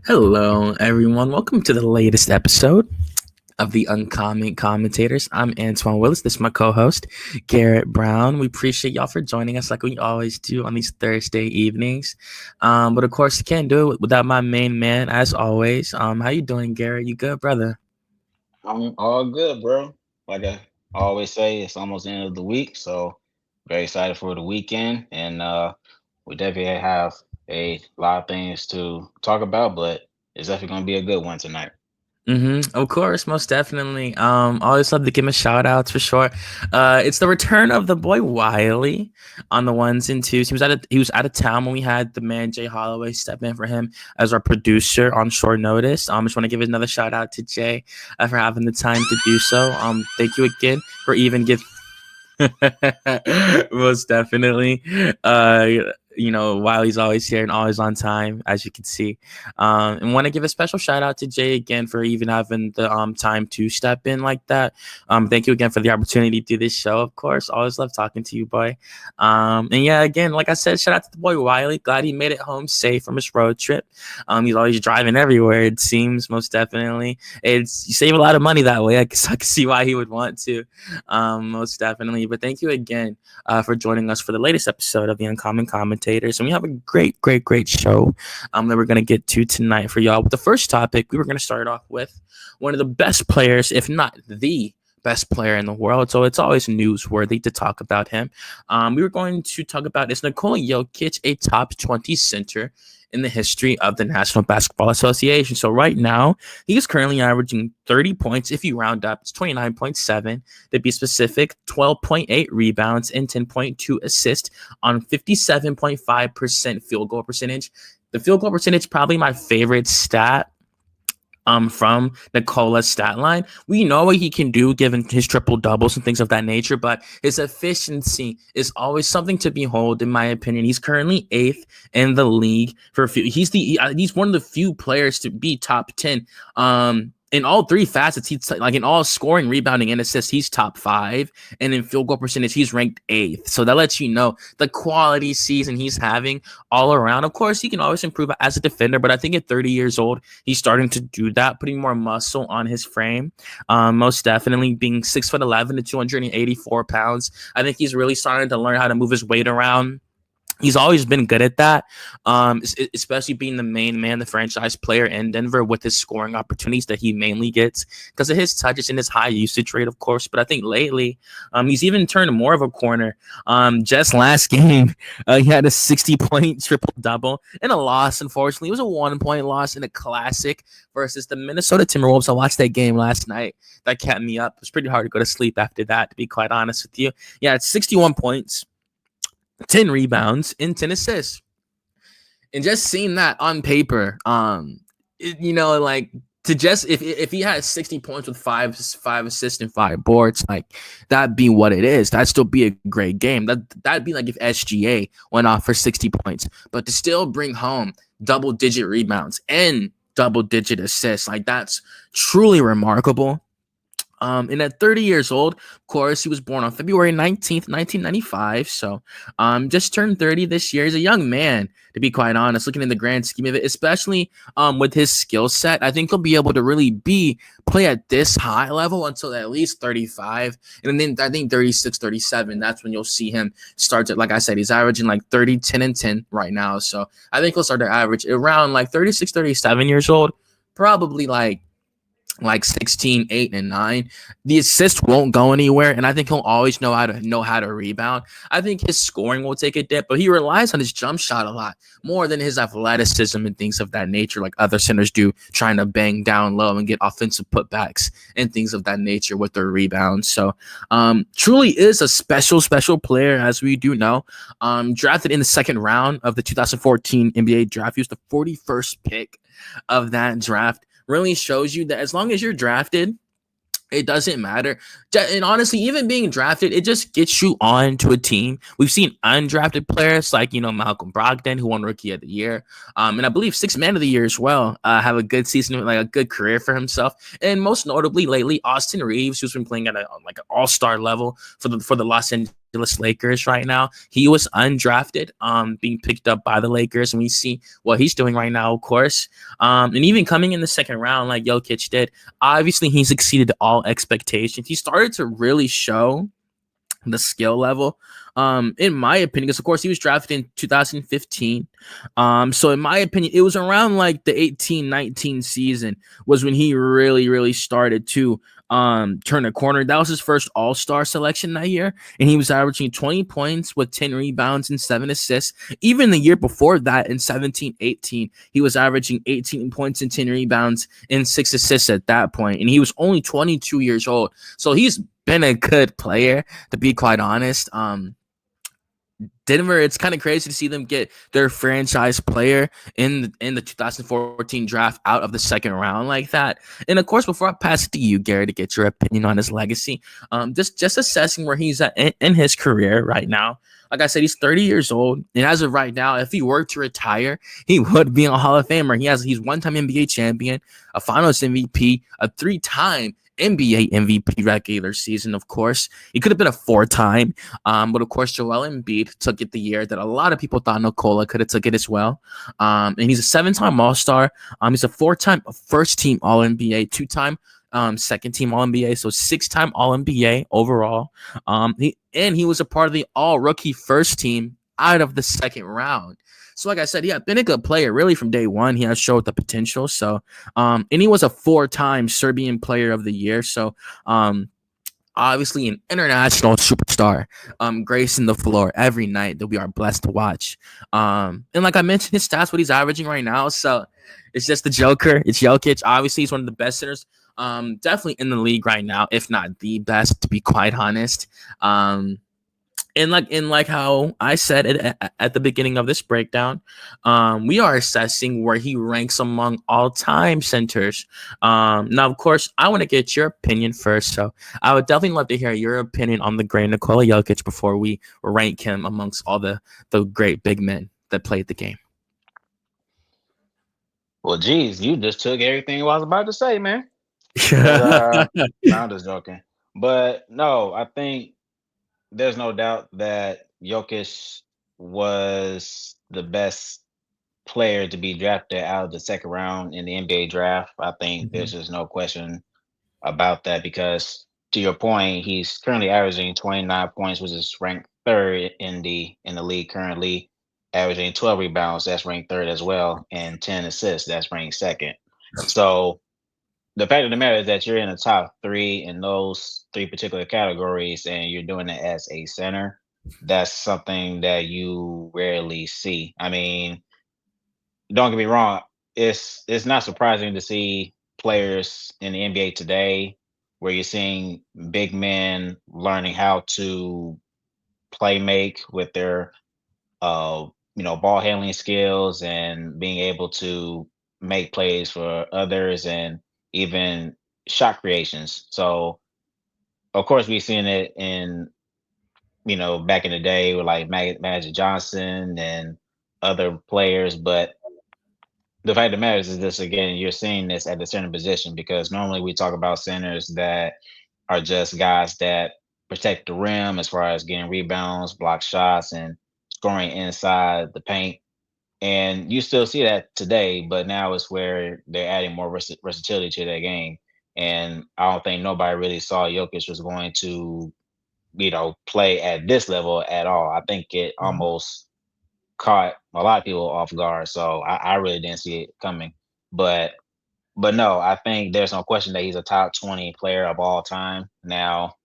Hello, everyone. Welcome to the latest episode of the Uncommon Commentators. I'm Antoine Willis. This is my co-host, Garrett Brown. We appreciate y'all for joining us like we always do on these Thursday evenings. But of course, can't do it without my main man, as always. How you doing, Garrett? You good, brother? I'm all good, bro. Like I always say, it's almost the end of the week, so very excited for the weekend, and we definitely have a lot of things to talk about, but it's definitely gonna be a good one tonight. Of course, most definitely. Always love to give him a shout outs for sure. It's the return of the boy Wiley on the ones and twos. He was out of town when we had the man Jay Holloway step in for him as our producer on short notice. Just want to give another shout out to Jay for having the time to do so. Thank you again for even give. Most definitely. Wiley's always here and always on time, as you can see. And want to give a special shout out to Jay again for even having the time to step in like that. Thank you again for the opportunity to do this show, of course. Always love talking to you, boy. And yeah, again, like I said, shout out to the boy Wiley. Glad he made it home safe from his road trip. He's always driving everywhere, it seems, most definitely. You save a lot of money that way. I can see why he would want to. Most definitely. But thank you again for joining us for the latest episode of the Uncommon Commentators. And we have a great show that we're going to get to tonight for y'all. With the first topic, we were going to start off with one of the best players, if not the best player in the world. So it's always newsworthy to talk about him. We were going to talk about is Nikola Jokic a top 20 center in the history of the National Basketball Association. So right now, he is currently averaging 30 points. If you round up, it's 29.7 to be specific, 12.8 rebounds, and 10.2 assists on 57.5% field goal percentage. The field goal percentage, probably my favorite stat from Nicola's stat line. We know what he can do given his triple doubles and things of that nature, but his efficiency is always something to behold, in my opinion. He's currently 8th in the league for a few. He's one of the few players to be top 10 in all three facets. He's like in all scoring, rebounding, and assists, he's top 5, and in field goal percentage, he's ranked 8th. So that lets you know the quality season he's having all around. Of course, he can always improve as a defender, but I think at 30 years old, he's starting to do that, putting more muscle on his frame. Most definitely, being 6'11" to 284 pounds, I think he's really starting to learn how to move his weight around. He's always been good at that, especially being the main man, the franchise player in Denver with his scoring opportunities that he mainly gets because of his touches and his high usage rate, of course. But I think lately, he's even turned more of a corner. Just last game, he had a 60-point triple-double in a loss, unfortunately. It was a 1-point loss in a classic versus the Minnesota Timberwolves. I watched that game last night. That kept me up. It was pretty hard to go to sleep after that, to be quite honest with you. Yeah, it's 61 points. 10 rebounds and 10 assists. And just seeing that on paper, like to just if he had 60 points with five assists and 5 boards, like that'd be what it is. That'd still be a great game. That'd be like if SGA went off for 60 points. But to still bring home double-digit rebounds and double-digit assists, like that's truly remarkable. And at 30 years old, of course, he was born on February 19th, 1995. So just turned 30 this year. He's a young man, to be quite honest, looking in the grand scheme of it, especially with his skill set. I think he'll be able to really play at this high level until at least 35. And then I think 36, 37, that's when you'll see him start to, like I said, he's averaging like 30, 10, and 10 right now. So I think he'll start to average around like 36, 37 years old, probably like 16, 8, and 9. The assist won't go anywhere, and I think he'll always know how to rebound. I think his scoring will take a dip, but he relies on his jump shot a lot more than his athleticism and things of that nature, like other centers do, trying to bang down low and get offensive putbacks and things of that nature with their rebounds. So truly is a special player, as we do know. Drafted in the second round of the 2014 NBA draft. He was the 41st pick of that draft. Really shows you that as long as you're drafted, it doesn't matter. And honestly, even being drafted, it just gets you on to a team. We've seen undrafted players like, Malcolm Brogdon, who won Rookie of the Year. And I believe Sixth Man of the Year as well, have a good season, like a good career for himself. And most notably lately, Austin Reeves, who's been playing at an all-star level for the Los Angeles Angeles Lakers right now. He was undrafted, being picked up by the Lakers, and we see what he's doing right now, of course. And even coming in the second round, like Jokic did, obviously he's exceeded all expectations. He started to really show the skill level. In my opinion, because of course he was drafted in 2015. So in my opinion, it was around like the 18-19 season was when he really, really started to turn a corner. That was his first all-star selection that year, and he was averaging 20 points with 10 rebounds and 7 assists. Even the year before that, in 17-18, he was averaging 18 points and 10 rebounds and 6 assists at that point, and he was only 22 years old. So he's been a good player, to be quite honest. Denver, it's kind of crazy to see them get their franchise player in the 2014 draft out of the second round like that. And of course, before I pass it to you, Gary, to get your opinion on his legacy, just assessing where he's at in his career right now. Like I said, he's 30 years old, and as of right now, if he were to retire, he would be a Hall of Famer. He's one-time NBA champion, a Finals MVP, a 3-time NBA MVP regular season, of course. He could have been a 4-time, but of course, Joel Embiid took it the year that a lot of people thought Nikola could have took it as well. And he's a 7-time All-Star. He's a 4-time first-team All-NBA, 2-time second-team All-NBA, so 6-time All-NBA overall. He was a part of the All-Rookie first team out of the second round. So, like I said, been a good player really from day one. He has showed the potential. So, and he was a 4-time Serbian Player of the Year. So, obviously an international superstar, gracing the floor every night that we are blessed to watch. And like I mentioned, his stats, what he's averaging right now. So, it's just the Joker. It's Jokic. Obviously, he's one of the best centers, definitely in the league right now, if not the best, to be quite honest. And like how I said it at the beginning of this breakdown, we are assessing where he ranks among all-time centers. Now, of course, I want to get your opinion first, so I would definitely love to hear your opinion on the great Nikola Jokic before we rank him amongst all the great big men that played the game. Well, geez, you just took everything I was about to say, man. 'Cause, no, I'm just joking. But no, I think there's no doubt that Jokic was the best player to be drafted out of the second round in the NBA draft. I think there's Mhm. just no question about that because to your point, he's currently averaging 29 points, which is ranked third in the league currently, averaging 12 rebounds, that's ranked third as well, and 10 assists, that's ranked second. So the fact of the matter is that you're in the top three in those three particular categories and you're doing it as a center. That's something that you rarely see. I mean, don't get me wrong, it's not surprising to see players in the NBA today where you're seeing big men learning how to play make with their ball handling skills and being able to make plays for others and even shot creations. So of course we've seen it in back in the day with like Magic Johnson and other players, but the fact of the matter is this again, you're seeing this at the center position because normally we talk about centers that are just guys that protect the rim as far as getting rebounds, block shots, and scoring inside the paint. And you still see that today, but now it's where they're adding more versatility to their game. And I don't think nobody really saw Jokic was going to, play at this level at all. I think it Mhm. almost caught a lot of people off guard. So I really didn't see it coming. But no, I think there's no question that he's a top 20 player of all time. Now,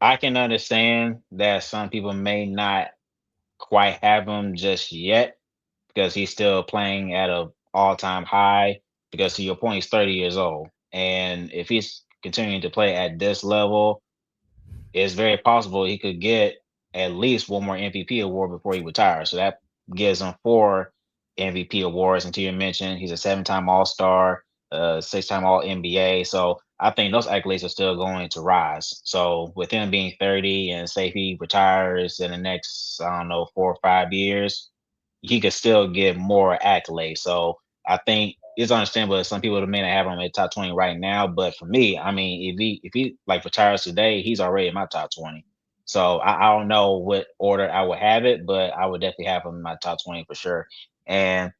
I can understand that some people may not quite have him just yet because he's still playing at a all-time high. Because to your point, he's 30 years old, and if he's continuing to play at this level, it's very possible he could get at least one more MVP award before he retires. So that gives him 4 MVP awards. And to your mention, he's a 7-time All Star, 6-time All NBA. So I think those accolades are still going to rise. So with him being 30 and say if he retires in the next, I don't know, 4 or 5 years, he could still get more accolades. So I think it's understandable that some people may not have him in the top 20 right now. But for me, I mean, if he like retires today, he's already in my top 20. So I don't know what order I would have it, but I would definitely have him in my top 20 for sure. And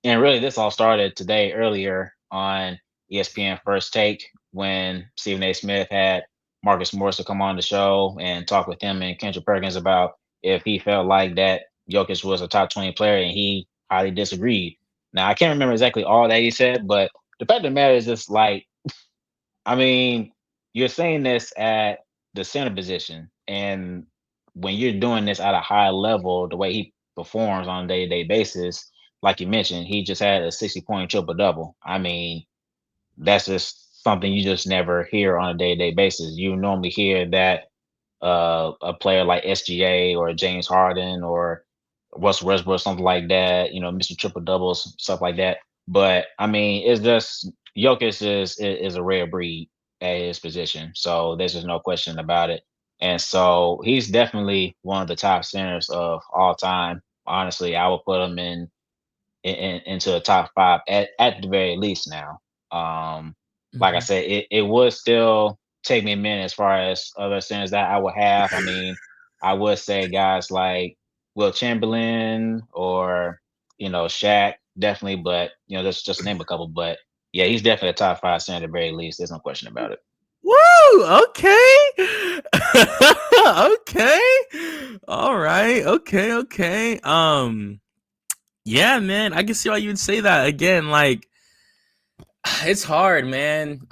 and really, this all started today earlier on ESPN First Take when Stephen A. Smith had Marcus Morris to come on the show and talk with him and Kendrick Perkins about if he felt like that Jokic was a top 20 player, and he highly disagreed. Now, I can't remember exactly all that he said, but the fact of the matter is just like, I mean, you're saying this at the center position, and when you're doing this at a high level, the way he performs on a day-to-day basis, like you mentioned, he just had a 60-point triple double. I mean, that's just something you just never hear on a day-to-day basis. You normally hear that a player like SGA or James Harden or Russell Westbrook, something like that, Mr. Triple Doubles, stuff like that. But I mean, it's just Jokic is a rare breed at his position, so there's just no question about it. And so he's definitely one of the top centers of all time. Honestly, I would put him into the top five at the very least now. Like I Mhm. said, it would still take me a minute as far as other centers that I would have. I mean, I would say guys like Will Chamberlain or Shaq definitely, but that's just to name a couple. But yeah, he's definitely a top five center at the very least. There's no question about it. Woo! Okay. Okay. All right. Okay. Okay. Yeah, man. I can see why you would say that. Again, like it's hard, man.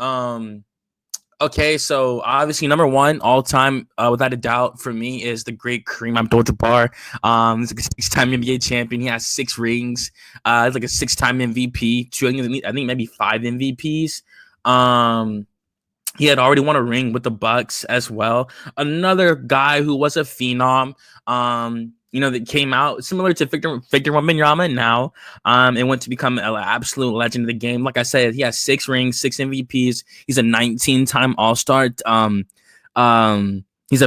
Okay, so obviously number one all time, without a doubt, for me is the great Kareem Abdul-Jabbar. He's like a six-time NBA champion. He has 6 rings. He's like a 6-time MVP. I think maybe 5 MVPs. He had already won a ring with the Bucks as well. Another guy who was a phenom, that came out similar to Victor Wembanyama now, and went to become an absolute legend of the game. Like I said, he has 6 rings, 6 MVPs. He's a 19-time All-Star. He's a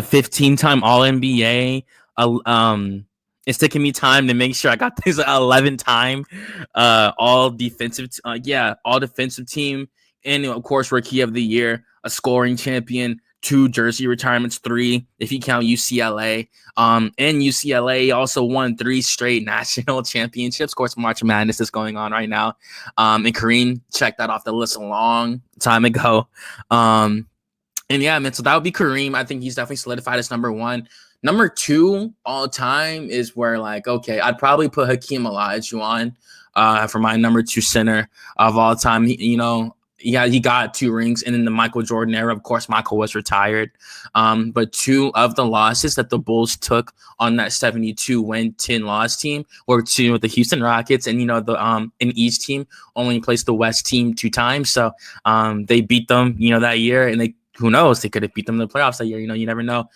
15-time All NBA. It's taking me time to make sure I got this 11-time all defensive. All defensive team, and of course, Rookie of the Year, a scoring champion, 2 jersey retirements, 3 if you count UCLA. And UCLA also won 3 straight national championships. Of course, March Madness is going on right now. And Kareem checked that off the list a long time ago. And yeah, man, so that would be Kareem. I think he's definitely solidified as number one. Number 2 all time is where, like, okay, I'd probably put Hakeem Olajuwon for my number 2 center of all time. He got 2 rings, and in the Michael Jordan era, of course, Michael was retired. But 2 of the losses that the Bulls took on that 72 win 10-loss team were 2 with the Houston Rockets, and in each team only placed the West team 2 times. So they beat them, that year, and who knows, they could have beat them in the playoffs that year. You never know.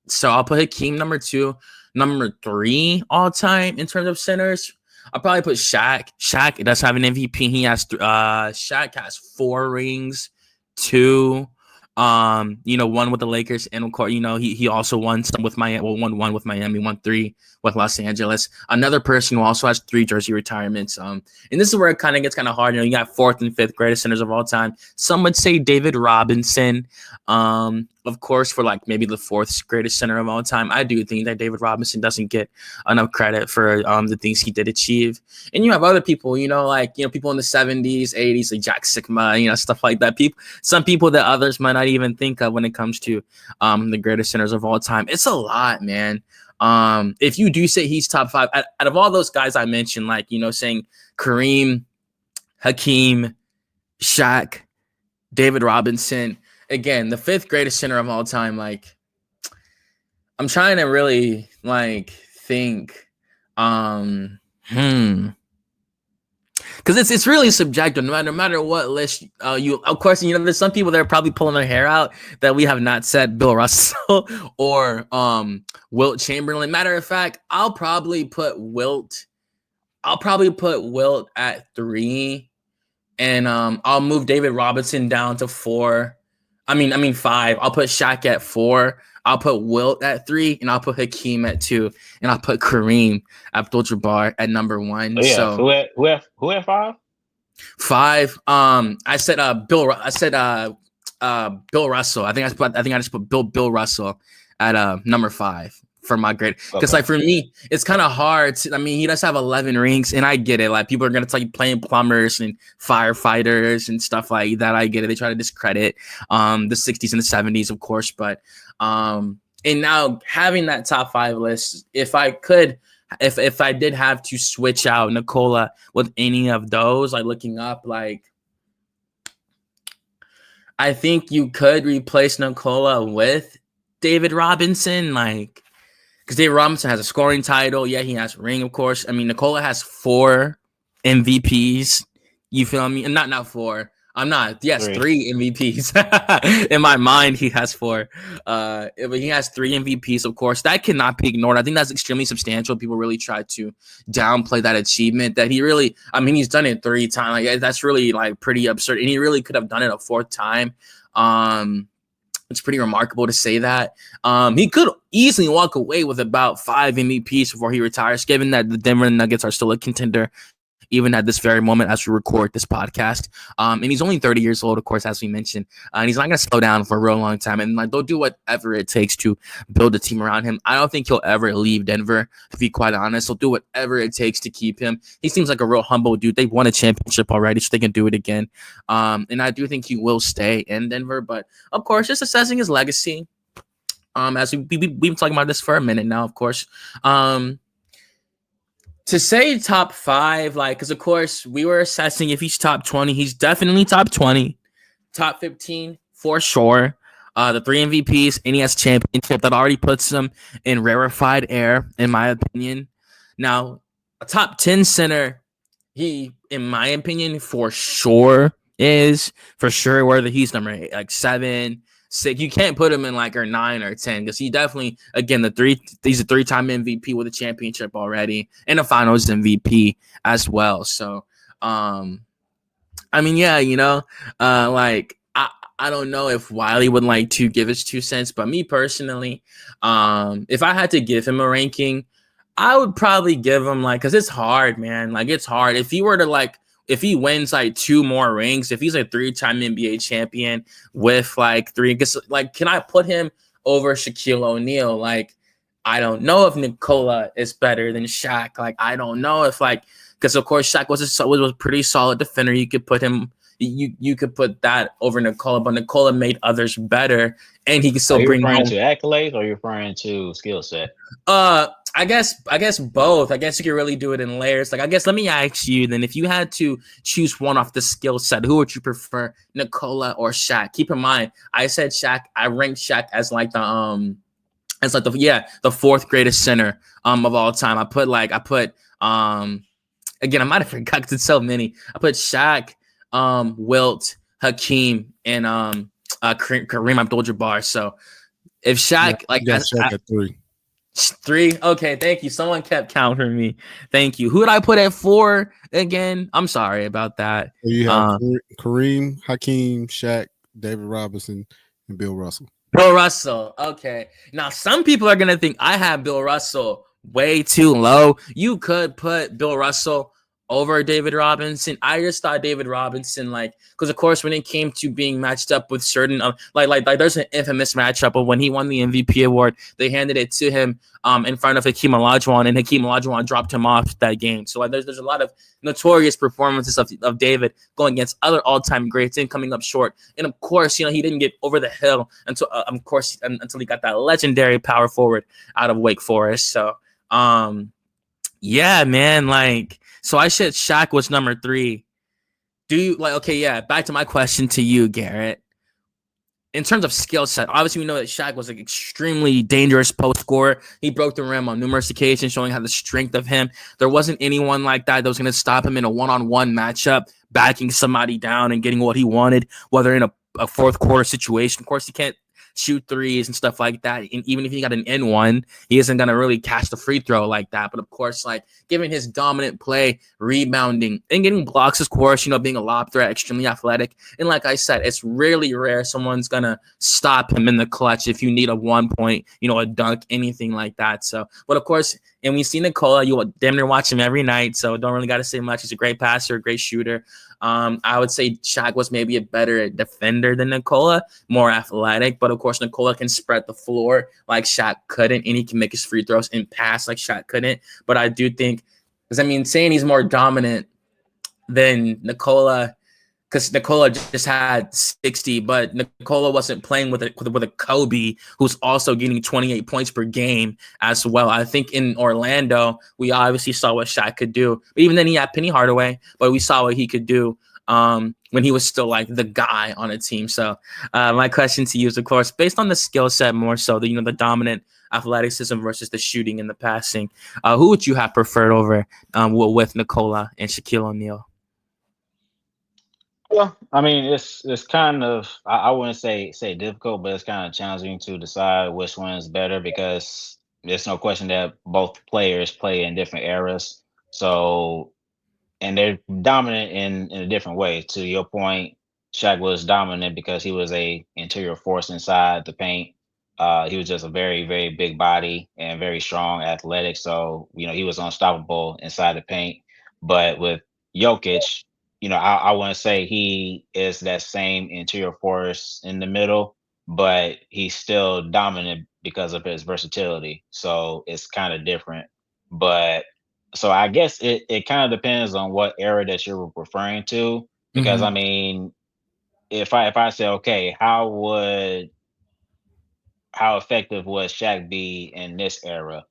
So I'll put Hakeem number 2. Number 3 all time in terms of centers, I'll probably put Shaq. Shaq does have an MVP. Shaq has 4 rings, 2, 1 with the Lakers, and of course, he also won some with Miami. Well, won 1 with Miami, won 3 with Los Angeles. Another person who also has 3 jersey retirements. And this is where it kind of gets kind of hard. You got 4th and 5th greatest centers of all time. Some would say David Robinson. Of course, for like maybe the 4th greatest center of all time. I do think that David Robinson doesn't get enough credit for the things he did achieve. And you have other people, people in the 70s, 80s, like Jack Sikma, stuff like that. Some people that others might not even think of when it comes to the greatest centers of all time. It's a lot, man. If you do say he's top 5, out of all those guys I mentioned, like, saying Kareem, Hakeem, Shaq, David Robinson, again, the 5th greatest center of all time, like, I'm trying to really, like, think, because it's really subjective. No matter what list you, of course, there's some people that are probably pulling their hair out that we have not said Bill Russell or Wilt Chamberlain. Matter of fact, I'll probably put Wilt at 3, and I'll move David Robinson down to 4. five. I'll put Shaq at 4. I'll put Wilt at 3, and I'll put Hakeem at 2, and I'll put Kareem Abdul-Jabbar at number 1. Oh yeah, So who at 5? 5. I said Bill. I said Bill Russell. I think I just put Bill Russell at number 5 for my grade. Because Okay. like for me, it's kind of hard. He does have 11 rings, and I get it. Like people are gonna tell you playing plumbers and firefighters and stuff like that. I get it. They try to discredit the 60s and the 70s, of course. But and now having that top 5 list, if I could. If I did have to switch out Nikola with any of those, like looking up, like I think you could replace Nikola with David Robinson, like because David Robinson has a scoring title. Yeah, he has a ring, of course. Nikola has 4 MVPs. You feel me? And not 4. I'm not. Yes, 3 MVPs. In my mind, he has 4. But he has 3 MVPs, of course. That cannot be ignored. I think that's extremely substantial. People really try to downplay that achievement. That he really, he's done it 3 times. Like that's really like pretty absurd. And he really could have done it a 4th time. It's pretty remarkable to say that. He could easily walk away with about 5 MVPs before he retires, given that the Denver Nuggets are still a contender even at this very moment as we record this podcast. And he's only 30 years old, of course, as we mentioned. And he's not going to slow down for a real long time. And like they'll do whatever it takes to build a team around him. I don't think he'll ever leave Denver, to be quite honest. They'll do whatever it takes to keep him. He seems like a real humble dude. They've won a championship already, so they can do it again. And I do think he will stay in Denver. But, of course, just assessing his legacy. As we've been talking about this for a minute now, of course. To say top 5, like, because of course we were assessing if he's top 20. He's definitely top 20, top 15 for sure. The 3 MVPs, and he has championship that already puts him in rarefied air, in my opinion. Now, a top 10 center, he, in my opinion, for sure is whether he's number 8, like 7, 6. You can't put him in like or 9 or 10 because he definitely, again, he's a 3-time MVP with a championship already and a finals MVP as well. So, yeah, like I don't know if Wiley would like to give his 2 cents, but me personally, if I had to give him a ranking, I would probably give him because it's hard, man. Like it's hard. If he were to if he wins 2 more rings, if he's a 3-time NBA champion with 3, can I put him over Shaquille O'Neal? I don't know if Nikola is better than Shaq. I don't know if because of course Shaq was a pretty solid defender. You could put him, you could put that over Nikola, but Nikola made others better, and he could still bring home. Are you referring to accolades or are you referring to skill set? I guess both. I guess you could really do it in layers. I guess let me ask you then, if you had to choose one off the skill set, who would you prefer, Nikola or Shaq? Keep in mind, I said Shaq. I ranked Shaq as the 4th greatest center of all time. I put again, I might have forgot because it's so many. I put Shaq, Wilt, Hakeem, and Kareem Abdul-Jabbar. So if Shaq Shaq at 3. 3. Okay, thank you. Someone kept count for me. Thank you. Who did I put at 4 again? I'm sorry about that. So you have Kareem, Hakeem, Shaq, David Robinson, and Bill Russell. Bill Russell. Okay. Now some people are gonna think I have Bill Russell way too low. You could put Bill Russell over David Robinson. I just thought David Robinson, because of course when it came to being matched up with certain there's an infamous matchup of when he won the MVP award, they handed it to him in front of Hakeem Olajuwon, and Hakeem Olajuwon dropped him off that game. So there's a lot of notorious performances of David going against other all-time greats and coming up short. And of course, he didn't get over the hill until he got that legendary power forward out of Wake Forest. So yeah, man, so I said Shaq was number 3. Do you back to my question to you, Garrett. In terms of skill set, obviously we know that Shaq was an extremely dangerous post scorer. He broke the rim on numerous occasions, showing how the strength of him. There wasn't anyone like that was going to stop him in a one-on-one matchup, backing somebody down and getting what he wanted, whether in a 4th quarter situation. Of course, you can't shoot threes and stuff like that. And even if he got an N1, he isn't gonna really catch the free throw like that. But of course, like given his dominant play, rebounding and getting blocks, of course, being a lob threat, extremely athletic. And like I said, it's really rare someone's gonna stop him in the clutch if you need a 1 point, a dunk, anything like that. So, but of course, and we see Nikola, you damn near watch him every night, so don't really got to say much. He's a great passer, a great shooter. I would say Shaq was maybe a better defender than Nikola, more athletic, but of course Nikola can spread the floor like Shaq couldn't, and he can make his free throws and pass like Shaq couldn't. But I do think, because saying he's more dominant than Nikola, because Nikola just had 60, but Nikola wasn't playing with a Kobe who's also getting 28 points per game as well. I think in Orlando, we obviously saw what Shaq could do. But even then, he had Penny Hardaway, but we saw what he could do when he was still like the guy on a team. So my question to you is, of course, based on the skill set more so, the dominant athleticism versus the shooting and the passing, who would you have preferred over with Nikola and Shaquille O'Neal? Well, I mean, it's kind of, I wouldn't say difficult, but it's kind of challenging to decide which one is better, because there's no question that both players play in different eras. So, and they're dominant in a different way. To your point, Shaq was dominant because he was a interior force inside the paint. He was just a very, very big body and very strong, athletic. So, he was unstoppable inside the paint. But with Jokic, I wouldn't say he is that same interior force in the middle, but he's still dominant because of his versatility. So it's kind of different. But so I guess it kind of depends on what era that you're referring to. Because Mm-hmm. I mean, if I say, okay, how effective would Shaq be in this era?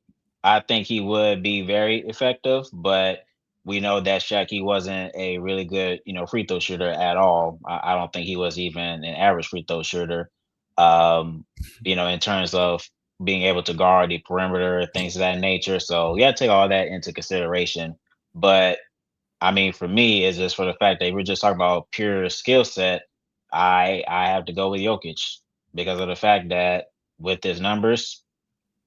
I think he would be very effective, but we know that Shaq, he wasn't a really good, free throw shooter at all. I don't think he was even an average free throw shooter. In terms of being able to guard the perimeter, things of that nature. So you got to take all that into consideration. But I mean, for me, it's just for the fact that we're just talking about pure skill set. I have to go with Jokic because of the fact that with his numbers,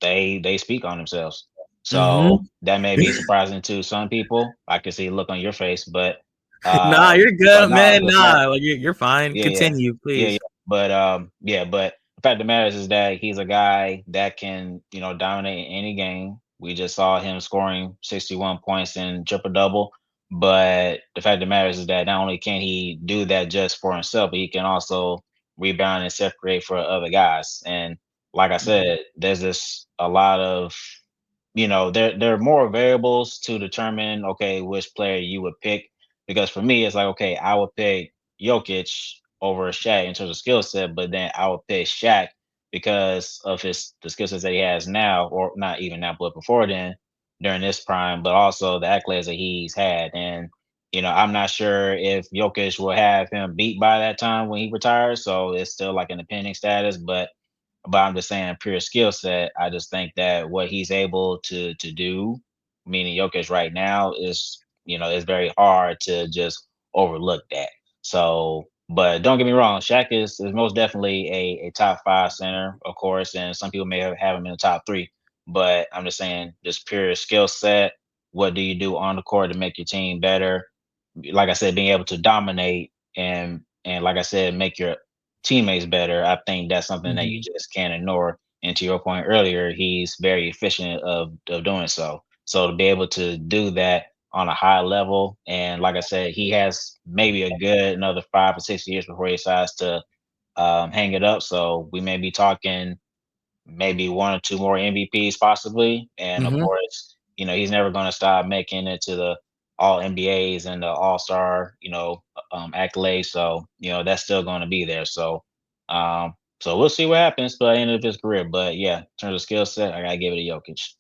they speak on themselves. So that may be surprising to some people. I can see a look on your face, but Nah, you're but good, no, man. the fact, Nah, like you're fine. yeah, yeah, Continue, yeah, yeah. please. But the fact of the matter is that he's a guy that can, dominate any game. We just saw him scoring 61 points in triple double. But the fact of the matter is that not only can he do that just for himself, but he can also rebound and separate for other guys. And like I said, there's just a lot of, there are more variables to determine, okay, which player you would pick. Because for me, it's like, okay, I would pick Jokic over Shaq in terms of skill set, but then I would pick Shaq because of the skill sets that he has now, or not even now, but before then, during this prime, but also the accolades that he's had. And I'm not sure if Jokic will have him beat by that time when he retires, so it's still like an pending status. But I'm just saying, pure skill set. I just think that what he's able to do, meaning Jokic right now, is very hard to just overlook that. So, but don't get me wrong, Shaq is most definitely a top five center, of course, and some people may have him in the top three. But I'm just saying, just pure skill set. What do you do on the court to make your team better? Like I said, being able to dominate and like I said, make your teammates better. I think that's something that you Mhm. just can't ignore. And to your point earlier, he's very efficient of doing so. So to be able to do that on a high level, and like I said, he has maybe a good another 5 or 6 years before he decides to hang it up. So we may be talking maybe one or two more MVPs possibly. And of Mhm. course, he's never going to stop making it to the all NBAs and the All Star, accolades. So that's still going to be there. Um, so we'll see what happens by the end of his career. But yeah, in terms of skill set, I gotta give it to Jokic.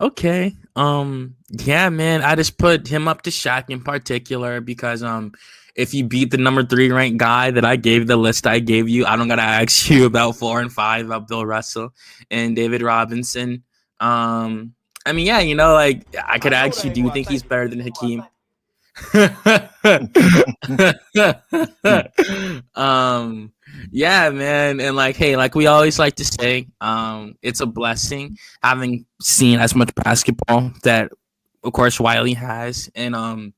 Okay. Yeah, man. I just put him up to Shaq in particular because if you beat the number 3 ranked guy that I gave the list I gave you, I don't gotta ask you about 4 and 5 about Bill Russell and David Robinson. I mean, yeah, like I could ask you, do you think he's better than Hakeem? um Yeah, man. And like, hey, like we always like to say, it's a blessing having seen as much basketball that of course Wiley has. And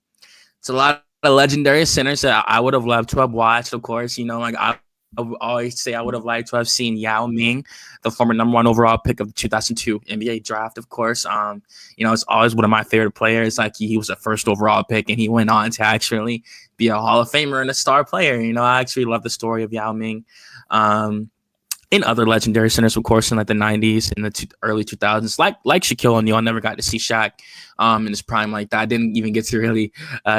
it's a lot of legendary centers that I would have loved to have watched, of course. Like I would always say I would have liked to have seen Yao Ming, the former number one overall pick of the 2002 NBA draft, of course. It's always one of my favorite players. Like he was a first overall pick, and he went on to actually be a Hall of Famer and a star player. I actually love the story of Yao Ming. In other legendary centers, of course, in like the 90s and the early 2000s, like Shaquille O'Neal. I never got to see Shaq in his prime like that. I didn't even get to really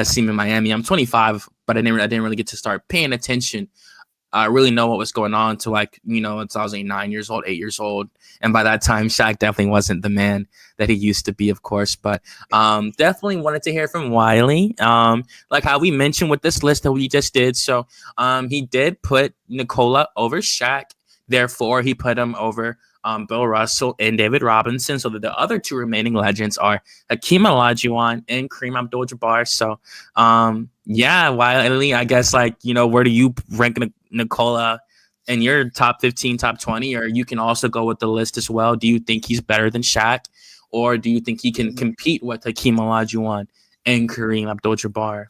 see him in Miami. I'm 25, but I didn't really get to start paying attention. I really know what was going on to until I was like 9 years old, 8 years old. And by that time, Shaq definitely wasn't the man that he used to be, of course. But definitely wanted to hear from Wiley. Like how we mentioned with this list that we just did. So he did put Nikola over Shaq. Therefore, he put him over Bill Russell and David Robinson. So that the other two remaining legends are Hakeem Olajuwon and Kareem Abdul-Jabbar. So, yeah, Wiley, I guess, where do you rank Nikola in your top 15, top 20? Or you can also go with the list as well. Do you think he's better than Shaq? Or do you think he can compete with Hakeem Olajuwon and Kareem Abdul-Jabbar?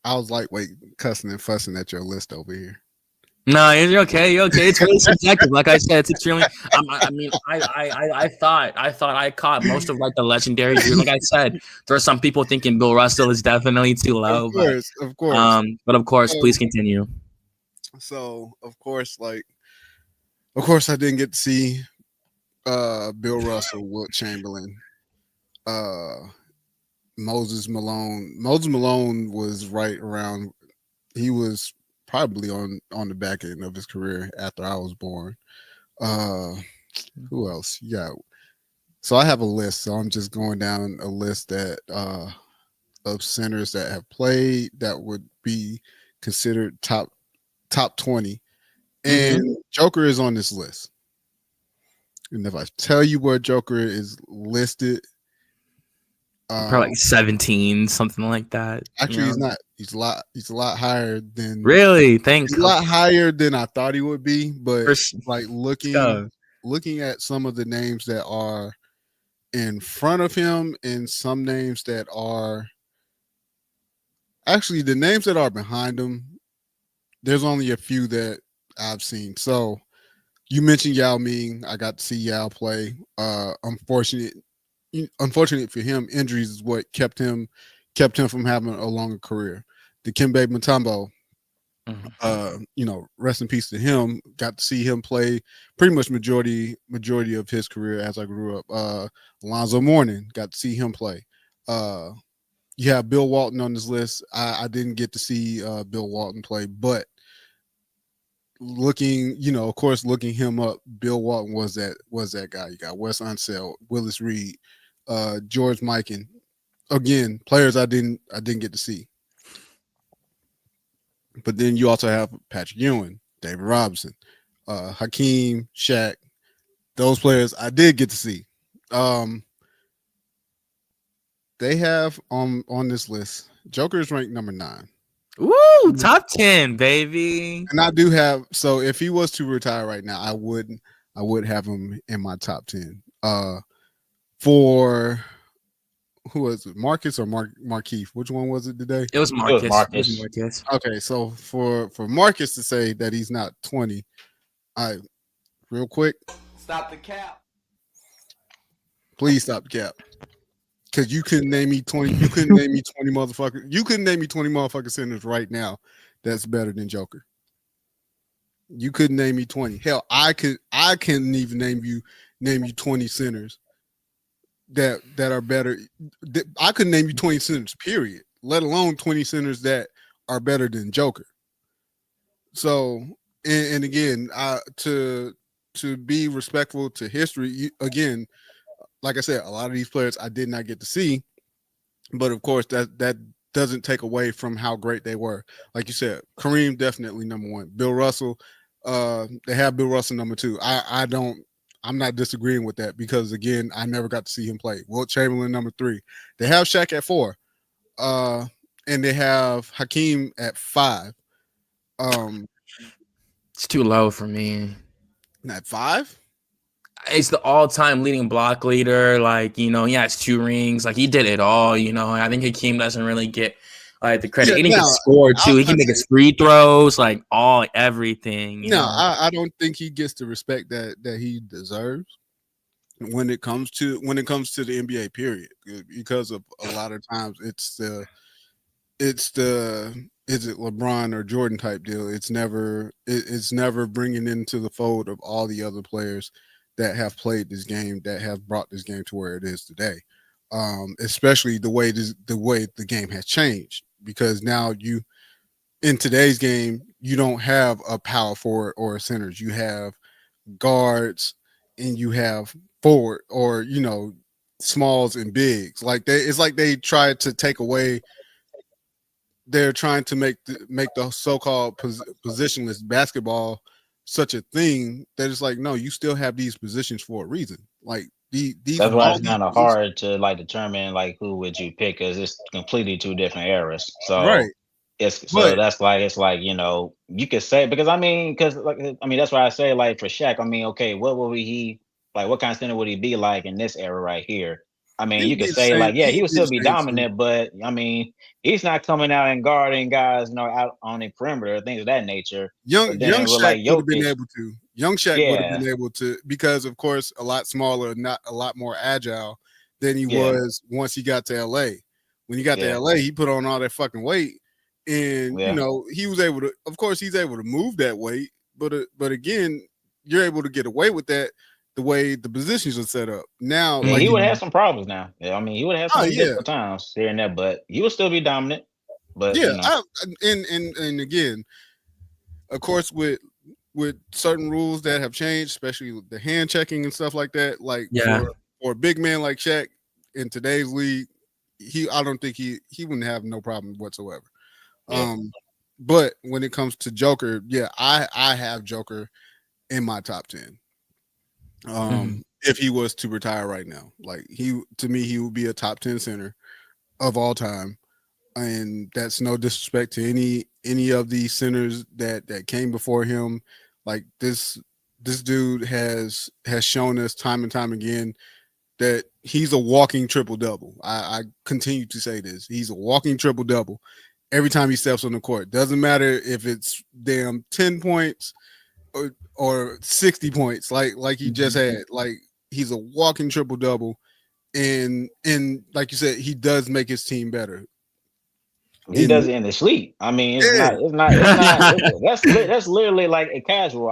I was cussing and fussing at your list over here. No, you're okay. You're okay. It's really subjective. Like I said, it's extremely. I thought I caught most of the legendary. Like I said, there are some people thinking Bill Russell is definitely too low. Of course. But of course, please continue. So of course, I didn't get to see Bill Russell, Wilt Chamberlain, Moses Malone. Moses Malone was right around. He was probably on the back end of his career after I was born. Who else? Yeah. So I have a list. So I'm just going down a list that of centers that have played that would be considered top 20. And Joker is on this list. And if I tell you where Joker is listed, probably 17, something like that. Actually, he's not. He's a lot higher than. Really? Thanks. He's a lot higher than I thought he would be. But looking at some of the names that are in front of him and some names that are actually the names that are behind him, there's only a few that I've seen. So you mentioned Yao Ming. I got to see Yao play. Unfortunate for him, injuries is what kept him from having a longer career. Dikembe Mutombo, rest in peace to him. Got to see him play pretty much majority of his career as I grew up. Alonzo Mourning, got to see him play. You have Bill Walton on this list. I didn't get to see Bill Walton play, but looking him up, Bill Walton was that guy. You got Wes Unseld, Willis Reed, George Mikan. Again, players I didn't get to see. But then you also have Patrick Ewing, David Robinson, Hakeem, Shaq. Those players I did get to see. They have on this list, Joker is ranked number 9. Woo, top 10, baby. And I do have, so if he was to retire right now, I would have him in my top 10. For who was it? Marcus or Markeith? Which one was it today? It was Marcus. Okay, so for Marcus to say that he's not 20, real quick. Stop the cap. Please stop the cap. Because you couldn't name me 20. You couldn't name me 20 motherfuckers. You couldn't name me 20 motherfucking centers right now that's better than Joker. You couldn't name me 20. Hell, I couldn't even name you 20 centers that are better. I couldn't name you 20 centers, period, let alone 20 centers that are better than Joker. So, and again, to be respectful to history, again, like I said, a lot of these players I did not get to see, but of course that doesn't take away from how great they were. Like you said, Kareem definitely number 1. Bill Russell, they have Bill Russell number 2. I'm not disagreeing with that because again, I never got to see him play. Wilt Chamberlain number 3. They have Shaq at 4. and they have Hakeem at 5. It's too low for me. At 5. It's the all-time leading block leader. Like, he has 2 rings. Like, he did it all. I think Hakeem doesn't really get the credit. Yeah, He didn't now, get scored too. He can make his free throws, like everything. No, I don't think he gets the respect that he deserves when it comes to the NBA period, because of a lot of times it's the is it LeBron or Jordan type deal. It's never bringing into the fold of all the other players that have played this game, that have brought this game to where it is today. Especially the way the game has changed, because now in today's game, you don't have a power forward or a centers. You have guards and you have forward, or smalls and bigs. It's like they tried to take away. They're trying to make the so-called positionless basketball such a thing that it's like, no, you still have these positions for a reason. Like these. That's why it's kind of hard to determine who would you pick, because it's completely 2 different eras. So right. It's you could say, because that's why I say, for Shaq, okay, what would he what kind of center would he be like in this era right here? You could say he would still be dominant, but he's not coming out and guarding guys, out on the perimeter, things of that nature. Young Shaq would have been able to. Young Shaq would have been able to, because of course a lot smaller, not a lot more agile than he was once he got to LA. When he got to LA, he put on all that fucking weight. And he was able to, of course, he's able to move that weight, but again, you're able to get away with that the way the positions are set up now. He would have some problems now. He would have some difficult times here and there, but he would still be dominant. But and again, of course, with certain rules that have changed, especially the hand checking and stuff like that, for a big man like Shaq in today's league, I don't think he wouldn't have no problem whatsoever. But when it comes to Joker, I have Joker in my top 10. If he was to retire right now, to me, he would be a top 10 center of all time. And that's no disrespect to any of these centers that came before him. Like this dude has shown us time and time again that he's a walking triple-double. I continue to say this. He's a walking triple-double. Every time he steps on the court, doesn't matter if it's damn 10 points or 60 points, like he just had. Like, he's a walking triple double, and like you said, he does make his team better. He does it in his sleep. It's not. That's literally like a casual.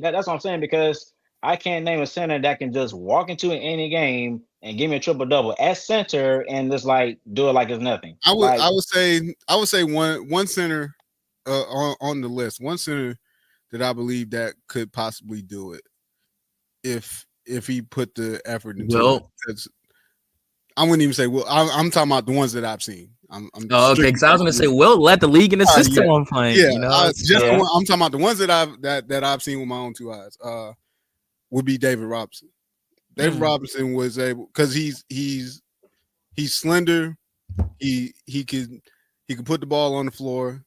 That's what I'm saying, because I can't name a center that can just walk into any game and give me a triple double at center and just do it like it's nothing. I would say one center on the list. One center that I believe that could possibly do it if he put the effort into it. I wouldn't even say Will. I'm talking about the ones that I've seen. Okay, because I was going to say Will led the league in assists at one point. Yeah, I'm talking about the ones that I've seen with my own 2 eyes. Would be David Robinson. David Robinson was able, because he's slender. He could put the ball on the floor.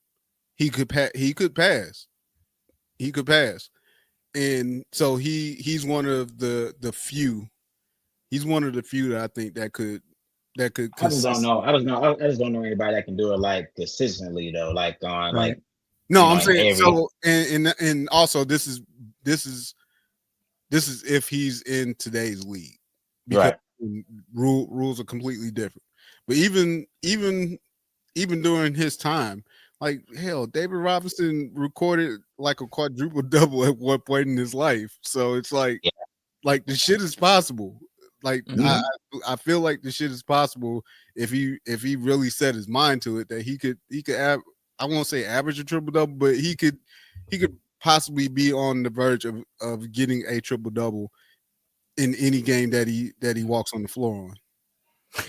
He could pass. And so he's one of the few. He's one of the few that I think that could. I just don't know. I just don't know anybody that can do it consistently though. No, I'm saying so. And also this is if he's in today's league, because rules are completely different. But even during his time, David Robinson recorded a quadruple double at one point in his life. So it's the shit is possible. I feel like the shit is possible if he really set his mind to it, that he could I won't say average a triple double, but he could possibly be on the verge of getting a triple double in any game that he walks on the floor on.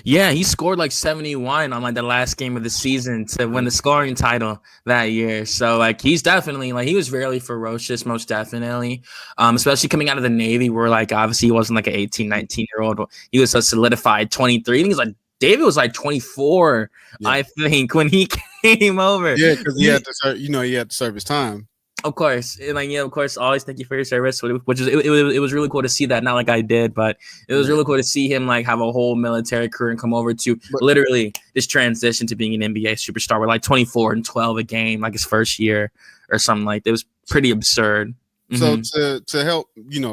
Yeah, he scored 71 on the last game of the season to win the scoring title that year. So he's definitely he was really ferocious, most definitely. Especially coming out of the Navy, where obviously he wasn't an 18, 19-year-old. He was a solidified 23. I think he's David was like 24, I think, when he came over. Yeah, because he had to serve, he had to serve his time. Of course, of course. Always thank you for your service, which is it was really cool to see that. Not like I did, but it was really cool to see him like have a whole military career and come over to literally this transition to being an NBA superstar with like 24 and 12 a game, like his first year or something like that. It was pretty absurd. So to help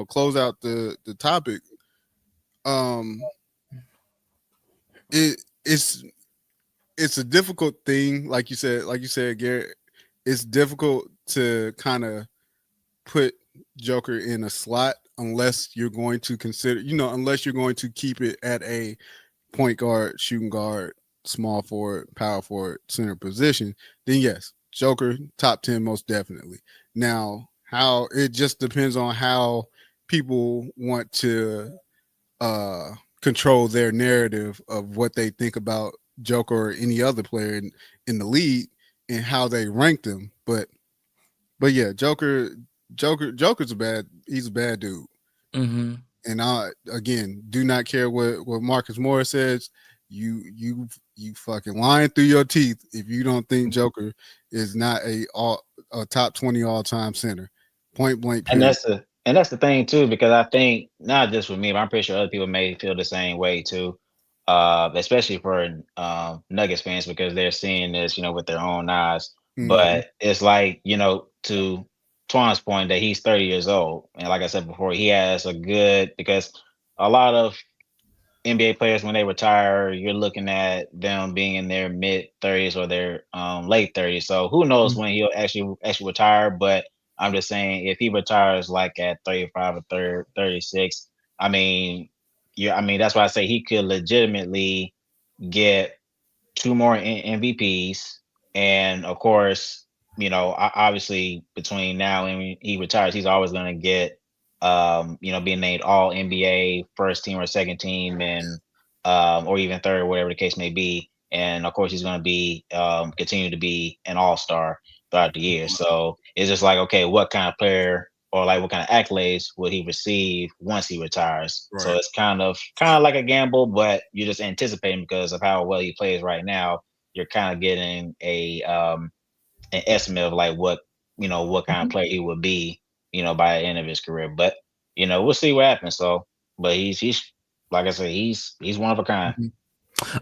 close out the topic, it's a difficult thing, like you said, Garrett. It's difficult to kind of put Joker in a slot unless you're going to consider, unless you're going to keep it at a point guard, shooting guard, small forward, power forward, center position. Then yes, Joker top 10 most definitely. Now, how it just depends on how people want to control their narrative of what they think about Joker or any other player in the league and how they rank them. But yeah, Joker's he's a bad dude. Mm-hmm. And I again do not care what Marcus Morris says. You fucking lying through your teeth if you don't think Joker is not a top 20 all-time center. Point blank. Period. And that's the thing too, because I think not just with me, but I'm pretty sure other people may feel the same way too. Especially for Nuggets fans, because they're seeing this, with their own eyes. Mm-hmm. But it's like, to Twan's point that he's 30 years old. And like I said before, he has because a lot of NBA players, when they retire, you're looking at them being in their mid 30s or their late 30s. So who knows when he'll actually retire. But I'm just saying, if he retires like at 35 or 36, I mean, that's why I say he could legitimately get 2 more MVPs. And of course, obviously between now and he retires, he's always going to get, being named all NBA first team or second team and, or even third, whatever the case may be. And of course, he's going to be, continue to be an all-star throughout the year. So it's just like, okay, what kind of player or like what kind of accolades would he receive once he retires? Right. So it's kind of like a gamble, but you're just anticipating because of how well he plays right now. You're kind of getting an estimate of like what kind of player he would be, by the end of his career. But we'll see what happens. So, but he's like I said, he's one of a kind. Mm-hmm.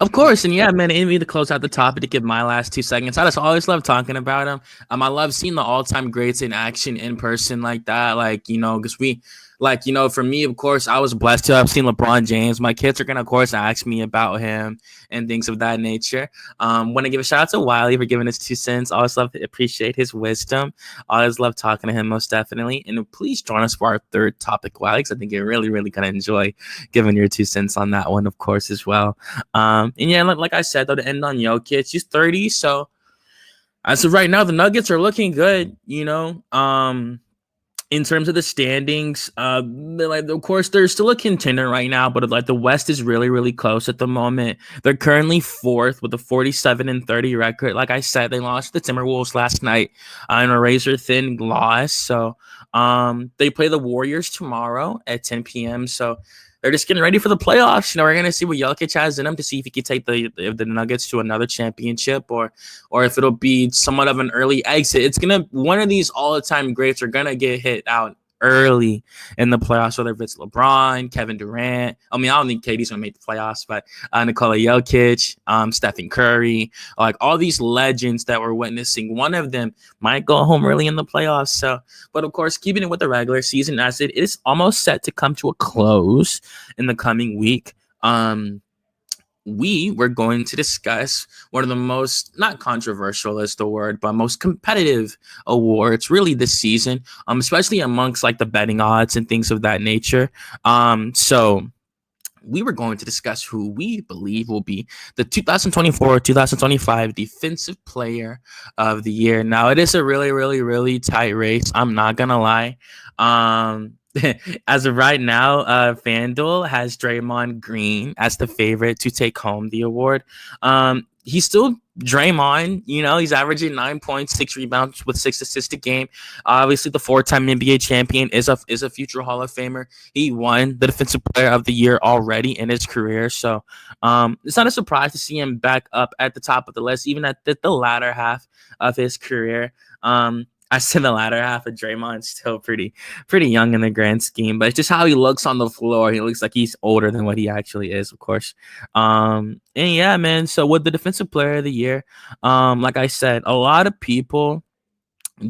Of course, and yeah, man, maybe to close out the topic, to give my last 2 seconds, I just always love talking about him. I love seeing the all-time greats in action in person like that, because we, for me, of course, I was blessed to have seen LeBron James. My kids are gonna, of course, ask me about him and things of that nature. Want to give a shout out to Wiley for giving us 2 cents. Always love to appreciate his wisdom. Always love talking to him, most definitely. And please join us for our 3rd topic, Wiley, because I think you're really, really gonna enjoy giving your 2 cents on that one, of course, as well. And yeah, like I said, though, to end on Jokic, he's 30, so as of right now, the Nuggets are looking good. In terms of the standings, of course, they're still a contender right now, but the West is really, really close at the moment. They're currently 4th with a 47-30 record. Like I said, they lost the Timberwolves last night in a razor-thin loss. So they play the Warriors tomorrow at 10 p.m. So they're just getting ready for the playoffs. We're going to see what Jokic has in him to see if he can take the Nuggets to another championship or if it'll be somewhat of an early exit. It's going to, one of these all-time greats are going to get hit out early in the playoffs, whether it's LeBron, Kevin Durant. I don't think KD's going to make the playoffs, but Nikola Jokic, Stephen Curry, like all these legends that we're witnessing, one of them might go home early in the playoffs. So, but of course, keeping it with the regular season as it is almost set to come to a close in the coming week. We were going to discuss one of the most, not controversial is the word, but most competitive awards really this season, especially amongst like the betting odds and things of that nature. So we were going to discuss who we believe will be the 2024-2025 Defensive Player of the Year. Now, it is a really, really, really tight race. I'm not going to lie. As of right now, FanDuel has Draymond Green as the favorite to take home the award. he's still Draymond. You know, he's averaging 9 points, 6 rebounds with 6 assists a game. Obviously, the 4-time NBA champion is a future Hall of Famer. He won the Defensive Player of the Year already in his career, so it's not a surprise to see him back up at the top of the list, even at the latter half of his career. I said the latter half of Draymond's still pretty young in the grand scheme, but it's just how he looks on the floor. He looks like he's older than what he actually is, of course. And yeah, man. So with the Defensive Player of the Year, like I said, a lot of people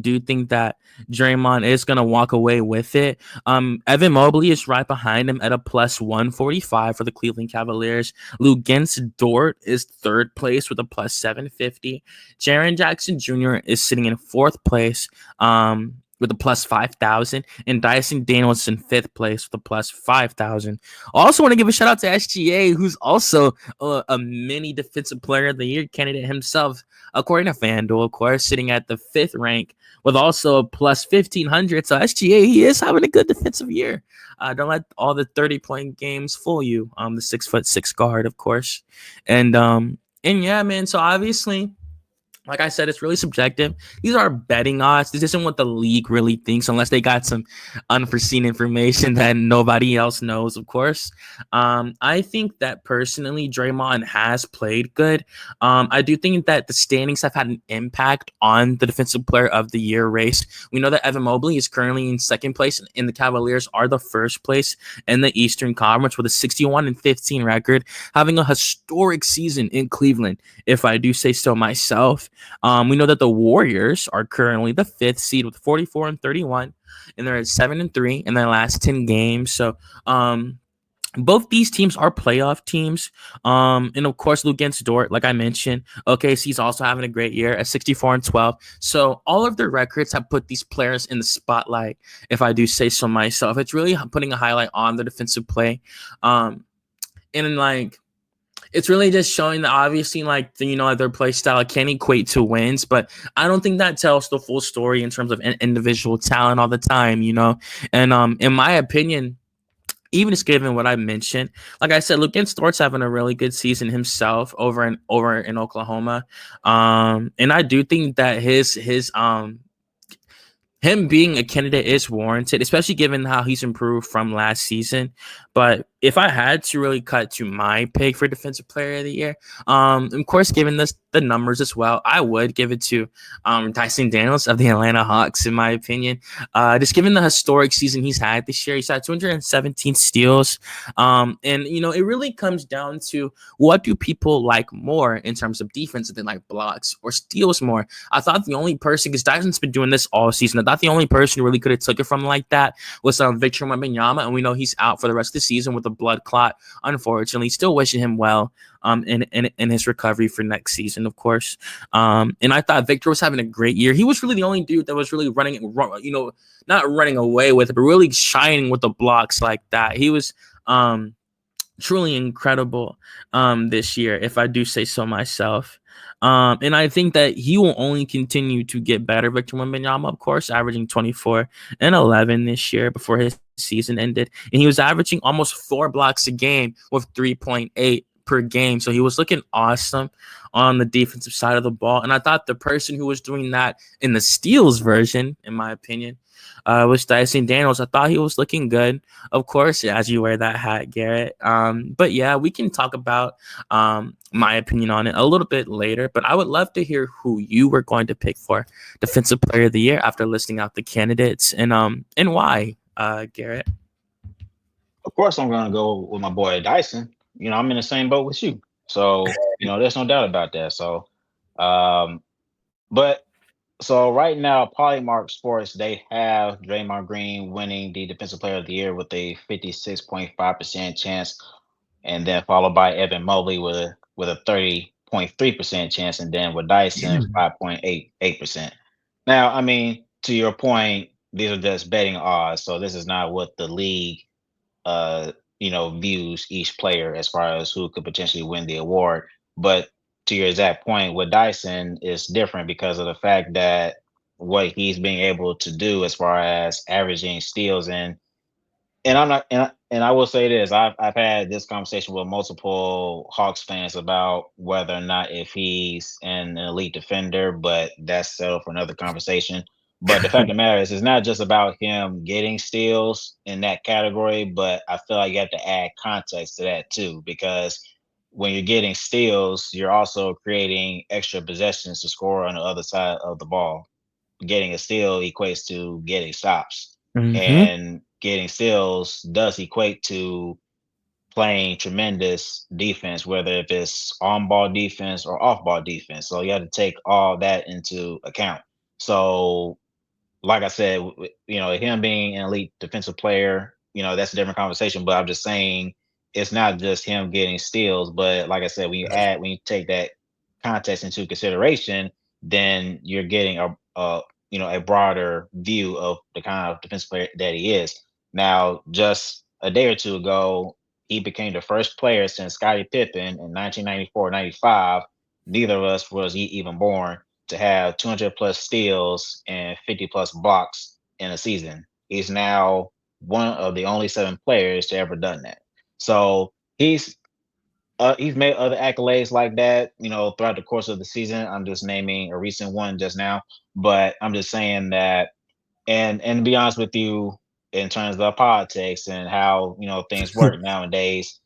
do think that Draymond is gonna walk away with it. Evan Mobley is right behind him at a plus 145 for the Cleveland Cavaliers. Luguentz Dort is third place with a plus 750. Jaren Jackson Jr. is sitting in fourth place. With a plus 5,000, and Dyson Daniels in fifth place with a plus 5,000. Also want to give a shout out to SGA, who's also a mini Defensive Player of the Year candidate himself, according to FanDuel, of course, sitting at the fifth rank with also a plus 1,500. So SGA, he is having a good defensive year. Don't let all the 30-point games fool you. The 6'6" guard, of course, and yeah, man. So obviously, like I said, it's really subjective. These are betting odds. This isn't what the league really thinks, unless they got some unforeseen information that nobody else knows, of course. I think that personally, Draymond has played good. I do think that the standings have had an impact on the Defensive Player of the Year race. We know that Evan Mobley is currently in second place, and the Cavaliers are the first place in the Eastern Conference with a 61-15 record, having a historic season in Cleveland, if I do say so myself. We know that the Warriors are currently the fifth seed with 44-31, and they're at 7-3 in their last 10 games. So, both these teams are playoff teams. And of course, Luguentz Dort, like I mentioned, OKC's also having a great year at 64-12. So all of their records have put these players in the spotlight, if I do say so myself. It's really putting a highlight on the defensive play. It's really just showing that obviously, their play style can equate to wins, but I don't think that tells the full story in terms of individual talent all the time, And in my opinion, even just given what I mentioned, like I said, Luguentz Dort's having a really good season himself over in Oklahoma, and I do think that him being a candidate is warranted, especially given how he's improved from last season. But if I had to really cut to my pick for Defensive Player of the Year, of course, given the numbers as well, I would give it to Dyson Daniels of the Atlanta Hawks, in my opinion. Just given the historic season he's had this year, he's had 217 steals. It really comes down to what do people like more in terms of defense than like blocks or steals more. I thought the only person, because Dyson's been doing this all season, I thought the only person who really could have took it from like that was Victor Wembanyama, and we know he's out for the rest of the season with a blood clot, unfortunately. Still wishing him well in his recovery for next season, of course. And I thought Victor was having a great year. He was really the only dude that was really not running away with it, but really shining with the blocks like that. He was truly incredible this year, if I do say so myself. And I think that he will only continue to get better. Victor Wembanyama, of course, averaging 24 and 11 this year before his season ended. And he was averaging almost 4 blocks a game with 3.8 per game. So he was looking awesome on the defensive side of the ball. And I thought the person who was doing that in the steals version, in my opinion, was Dyson Daniels. I thought he was looking good, of course, as you wear that hat, Garrett. But yeah, we can talk about my opinion on it a little bit later. But I would love to hear who you were going to pick for Defensive Player of the Year after listing out the candidates and why, Garrett. Of course, I'm going to go with my boy Dyson. I'm in the same boat with you. So, there's no doubt about that. So, So right now, Polymark Sports, they have Draymond Green winning the Defensive Player of the Year with a 56.5% chance, and then followed by Evan Mobley with a 30.3% chance, and then with Dyson 5.88%. Now, I mean, to your point, these are just betting odds, so this is not what the league views each player as far as who could potentially win the award. But to your exact point, with Dyson is different because of the fact that what he's being able to do as far as averaging steals and and I'm not, and I will say this: I've had this conversation with multiple Hawks fans about whether or not if he's an elite defender, but that's settled for another conversation. But the fact of the matter is, it's not just about him getting steals in that category, but I feel like you have to add context to that too, because when you're getting steals, you're also creating extra possessions to score on the other side of the ball. Getting a steal equates to getting stops, Mm-hmm. and getting steals does equate to playing tremendous defense, whether if it's on ball defense or off ball defense. So you have to take all that into account. So like I said, him being an elite defensive player, that's a different conversation. But I'm just saying it's not just him getting steals, but like I said, when you take that context into consideration, then you're getting a broader view of the kind of defensive player that he is. Now, just a day or two ago, he became the first player since Scottie Pippen in 1994-95. Neither of us was even born to have 200 plus steals and 50 plus blocks in a season. He's now one of the only seven players to ever done that. So he's made other accolades like that, throughout the course of the season. I'm just naming a recent one just now, but I'm just saying that, and to be honest with you, in terms of politics and how things work nowadays,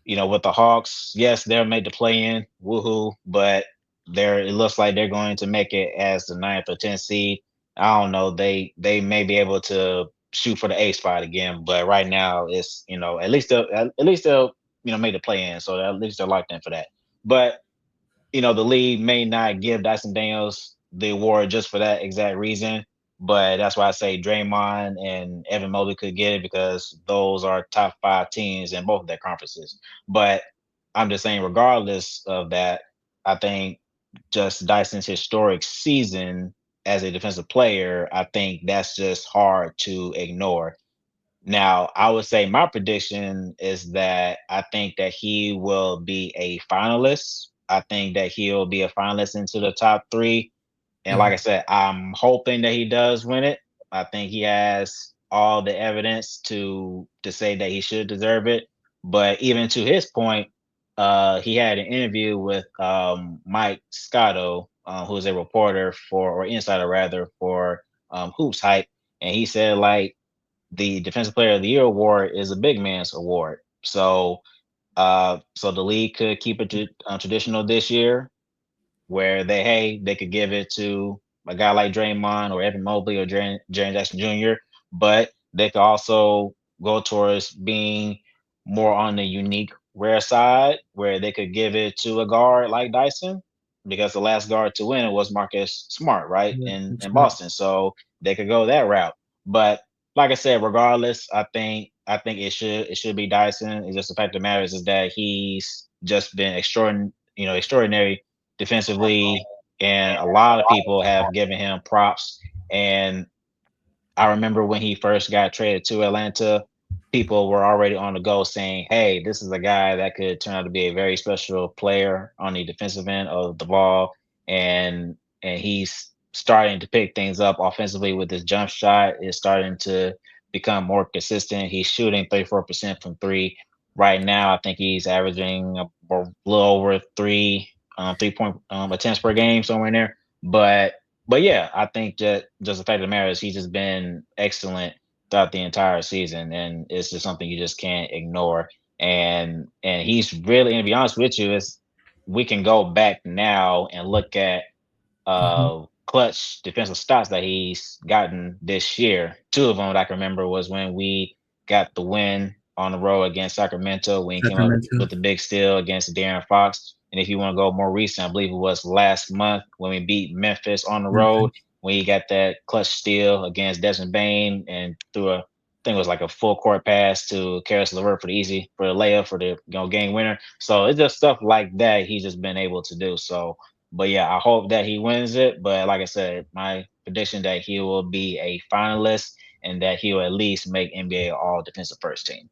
with the Hawks, yes, they're made to play in, woohoo, but it looks like they're going to make it as the ninth or 10th seed. I don't know. They may be able to shoot for the A spot again, but right now it's at least they'll make the play in, so at least they're locked in for that. But the league may not give Dyson Daniels the award just for that exact reason. But that's why I say Draymond and Evan Mobley could get it, because those are top five teams in both of their conferences. But I'm just saying, regardless of that, I think just Dyson's historic season as a defensive player, I think that's just hard to ignore. Now, I would say my prediction is that I think that he will be a finalist. I think that he'll be a finalist into the top three. And like I said, I'm hoping that he does win it. I think he has all the evidence to say that he should deserve it. But even to his point, he had an interview with Mike Scotto, who is a reporter or insider rather, for Hoops Hype, and he said like the Defensive Player of the Year award is a big man's award. So the league could keep it traditional this year, where they could give it to a guy like Draymond or Evan Mobley or Jaren Jackson Jr., but they could also go towards being more on the unique rare side, where they could give it to a guard like Dyson, because the last guard to win it was Marcus Smart, right, Yeah, in that's right. Boston. So they could go that route. But like I said, regardless, I think it should be Dyson. It's just the fact of the matter is that he's just been extraordinary defensively, and a lot of people have given him props. And I remember when he first got traded to Atlanta, people were already on the go saying, "Hey, this is a guy that could turn out to be a very special player on the defensive end of the ball," and he's starting to pick things up offensively with his jump shot. Is starting to become more consistent. He's shooting 34% from three right now. I think he's averaging a little over 3 point attempts per game, somewhere in there. But yeah, I think that just the fact of the matter is he's just been excellent throughout the entire season, and it's just something you just can't ignore. And he's really, and to be honest with you, is we can go back now and look at Mhm. clutch defensive stops that he's gotten this year. Two of them that I can remember was when we got the win on the road against Sacramento, when he came up Sacramento. with the big steal against De'Aaron Fox. And if you want to go more recent, I believe it was last month when we beat Memphis on the road, Memphis. when he got that clutch steal against Desmond Bain and threw I think it was like a full court pass to Karis LeVert for the layup for the game winner. So it's just stuff like that he's just been able to do. So, but yeah, I hope that he wins it. But like I said, my prediction that he will be a finalist and that he will at least make NBA All Defensive First Team.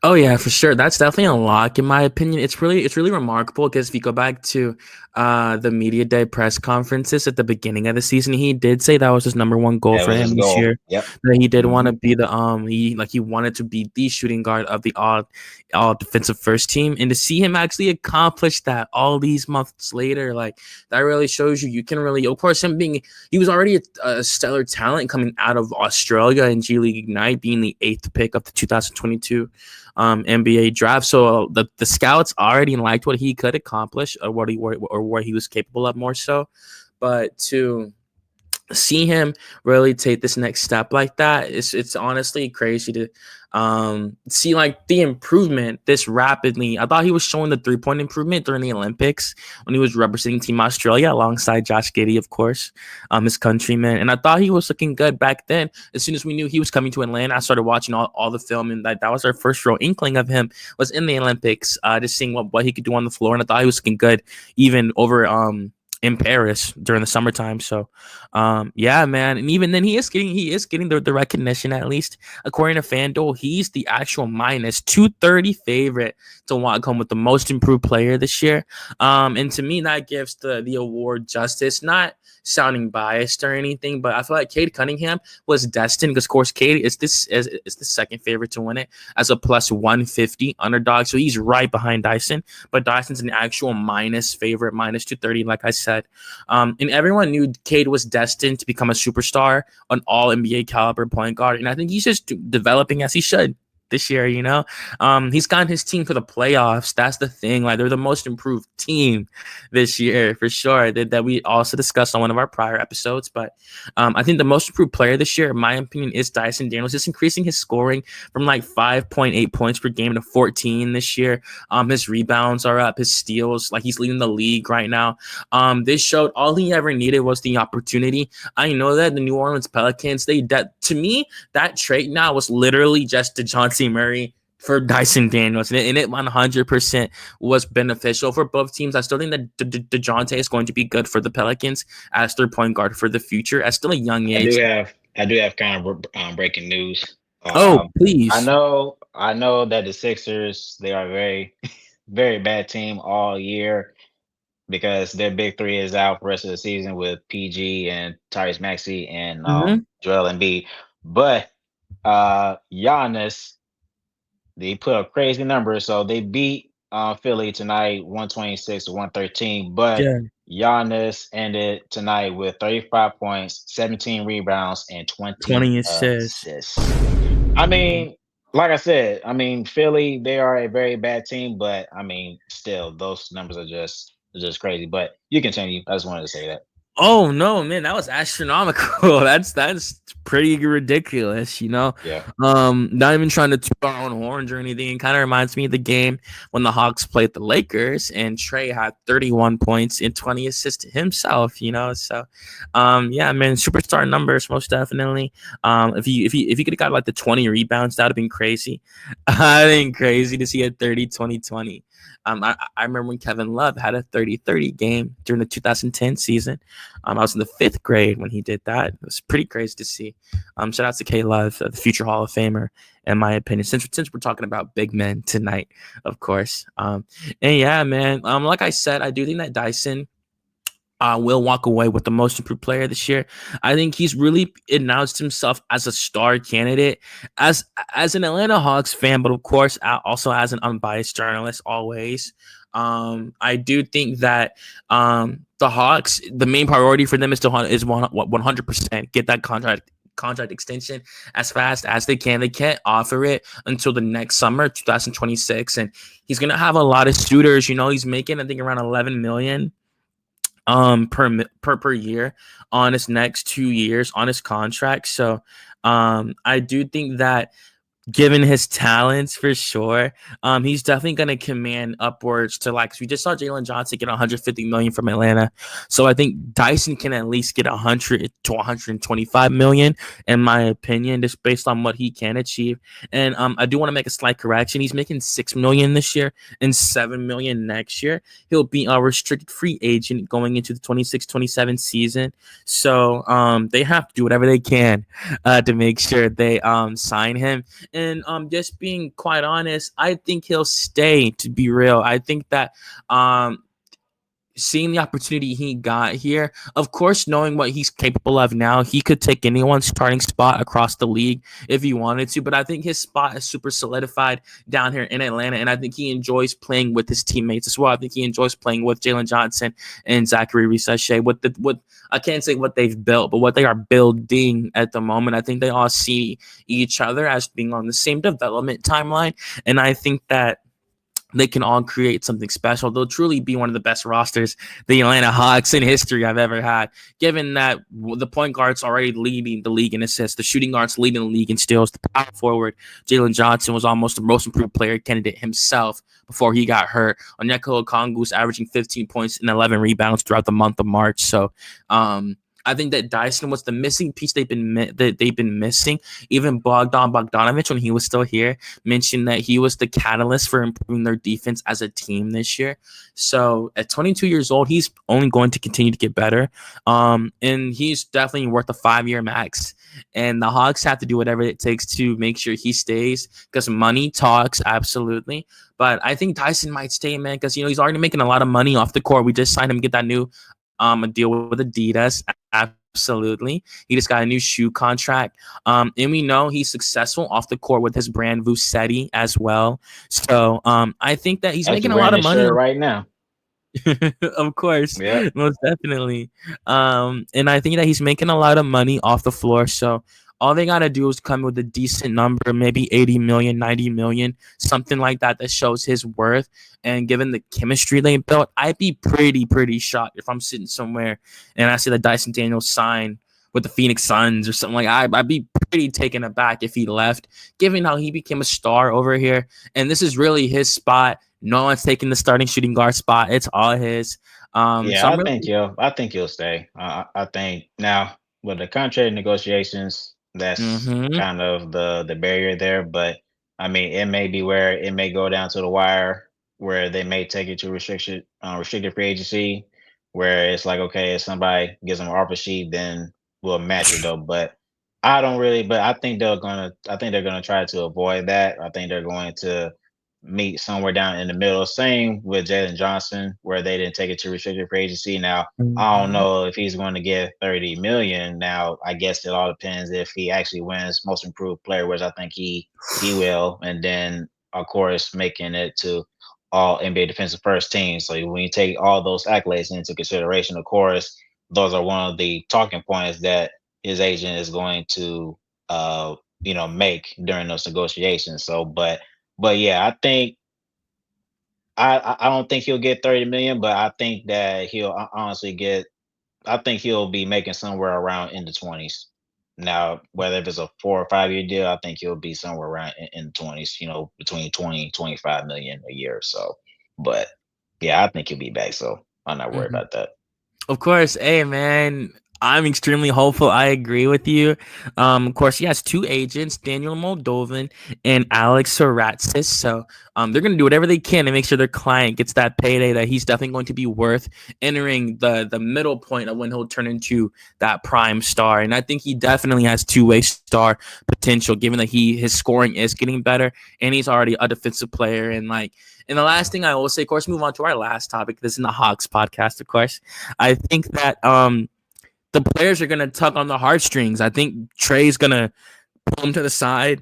Oh yeah, for sure. That's definitely a lock in my opinion. It's really remarkable because if you go back to the media day press conferences at the beginning of the season, he did say that was his number one goal That for was his him this goal. year. Yep. That he did want hmm to be the he wanted to be the shooting guard of the all defensive first team, and to see him actually accomplish that all these months later, like that really shows you can really, of course, he was already a stellar talent coming out of Australia in G League Ignite, being the 8th pick of the 2022 NBA draft. So the scouts already liked what he could accomplish, or what he was capable of more so. But to see him really take this next step like that, it's honestly crazy to see like the improvement this rapidly. I thought he was showing the 3-point improvement during the Olympics when he was representing Team Australia alongside Josh Giddey, of course, his countryman, and I thought he was looking good back then. As soon as we knew he was coming to Atlanta, I started watching all the film, and that was our first real inkling of him was in the Olympics, just seeing what he could do on the floor, and I thought he was looking good even over in Paris during the summertime. So yeah, man. And even then he is getting the recognition, at least according to FanDuel. He's the actual minus 230 favorite to walk home with the most improved player this year. And to me, that gives the award justice, not sounding biased or anything, but I feel like Cade Cunningham was destined because, of course, Cade is the second favorite to win it as a plus 150 underdog. So he's right behind Dyson, but Dyson's an actual minus favorite, minus 230, like I said. And everyone knew Cade was destined to become a superstar, an all NBA caliber point guard. And I think he's just developing as he should this year, he's gotten his team for the playoffs. That's the thing. Like, they're the most improved team this year for sure. That we also discussed on one of our prior episodes. But I think the most improved player this year, in my opinion, is Dyson Daniels. Just increasing his scoring from like 5.8 points per game to 14 this year. His rebounds are up, his steals, like he's leading the league right now. This showed all he ever needed was the opportunity. I know that the New Orleans Pelicans, to me, that trade now was literally just DeJounte Murray for Dyson Daniels, and it 100% was beneficial for both teams. I still think that DeJounte is going to be good for the Pelicans as their point guard for the future at still a young age. I do have kind of breaking news. Please. I know that the Sixers, they are a very, very bad team all year because their big three is out for the rest of the season with PG and Tyrese Maxey and Joel Embiid. But Giannis, they put up crazy numbers. So they beat Philly tonight, 126-113. But Giannis ended tonight with 35 points, 17 rebounds, and 20 assists. I mean, like I said, Philly, they are a very bad team, but still, those numbers are just crazy. But you continue. I just wanted to say that. Oh no, man, that was astronomical. That's pretty ridiculous, Yeah. Not even trying to toot our own horns or anything. It kind of reminds me of the game when the Hawks played the Lakers and Trey had 31 points and 20 assists himself, So yeah, man, superstar numbers, most definitely. If he could have got like the 20 rebounds, that would have been crazy. I think crazy to see a 30-20-20. I remember when Kevin Love had a 30-30 game during the 2010 season. I was in the 5th grade when he did that. It was pretty crazy to see. Shout out to K Love, the future Hall of Famer, in my opinion. Since we're talking about big men tonight, of course. And yeah, man. Like I said, I do think that Dyson will walk away with the most improved player this year. I think he's really announced himself as a star candidate, as an Atlanta Hawks fan, but of course also as an unbiased journalist always. I do think that the Hawks, the main priority for them is 100% get that contract extension as fast as they can. They can't offer it until the next summer, 2026, and he's gonna have a lot of suitors. He's making, I think, around $11 million per year on his next 2 years on his contract. So I do think that, given his talents, for sure, he's definitely going to command upwards to, like, we just saw Jalen Johnson get $150 million from Atlanta. So I think Dyson can at least get $100 to $125 million, in my opinion, just based on what he can achieve. And I do want to make a slight correction. He's making $6 million this year and $7 million next year. He'll be a restricted free agent going into the 26-27 season. So they have to do whatever they can to make sure they sign him. And just being quite honest, I think he'll stay, to be real. I think that seeing the opportunity he got here, of course, knowing what he's capable of now, he could take anyone's starting spot across the league if he wanted to. But I think his spot is super solidified down here in Atlanta, and I think he enjoys playing with his teammates as well. I think he enjoys playing with Jalen Johnson and Zachary Risachet. What I can't say what they've built, but what they are building at the moment. I think they all see each other as being on the same development timeline, and I think that they can all create something special. They'll truly be one of the best rosters the Atlanta Hawks in history I've ever had, given that the point guard's already leading the league in assists, the shooting guard's leading the league in steals, the power forward, Jalen Johnson, was almost the most improved player candidate himself before he got hurt. Onyeka Okongwu's averaging 15 points and 11 rebounds throughout the month of March. So, I think that Dyson was the missing piece they've been missing. Even Bogdanovich, when he was still here, mentioned that he was the catalyst for improving their defense as a team this year. So at 22 years old, he's only going to continue to get better. And he's definitely worth a 5-year max. And the Hawks have to do whatever it takes to make sure he stays, because money talks, absolutely. But I think Dyson might stay, man, because he's already making a lot of money off the court. We just signed him to get that new a deal with Adidas. Absolutely. He just got a new shoe contract. And we know he's successful off the court with his brand Vucetti as well. So I think that he's making a lot of money right now. Of course. Yeah. Most definitely. And I think that he's making a lot of money off the floor. So all they got to do is come with a decent number, maybe 80 million, 90 million, something like that shows his worth. And given the chemistry they built, I'd be pretty shocked if I'm sitting somewhere and I see that Dyson Daniels sign with the Phoenix Suns or something like that. I'd be pretty taken aback if he left, given how he became a star over here. And this is really his spot. No one's taking the starting shooting guard spot. It's all his. I think he'll stay. I think now with the contract negotiations, that's kind of the barrier there. But I mean, it may be where it may go down to the wire, where they may take it to restricted free agency, where it's like, okay, if somebody gives them an offer sheet, then we'll match it though. But I think they're gonna try to avoid that. I think they're going to meet somewhere down in the middle. Same with Jalen Johnson, where they didn't take it to restricted free agency. Now, I don't know if he's going to get 30 million. Now, I guess it all depends if he actually wins most improved player, which I think he will. And then, of course, making it to all NBA defensive first team. So when you take all those accolades into consideration, of course, those are one of the talking points that his agent is going to make during those negotiations. So, but yeah, I think I don't think he'll get 30 million, but I think that he'll honestly he'll be making somewhere around in the 20s. Now, whether if it's a 4 or 5 year deal, I think he'll be somewhere around in the 20s, between 20 and 25 million a year or so. But yeah, I think he'll be back. So I'm not worried about that. Of course. Hey, man, I'm extremely hopeful. I agree with you. Of course, he has 2 agents, Daniel Moldovan and Alex Saratsis. So they're going to do whatever they can to make sure their client gets that payday that he's definitely going to be worth, entering the middle point of when he'll turn into that prime star. And I think he definitely has 2-way star potential, given that his scoring is getting better and he's already a defensive player. And the last thing I will say, of course, move on to our last topic. This is the Hawks podcast, of course. I think that the players are going to tug on the heartstrings. I think Trey's going to pull him to the side,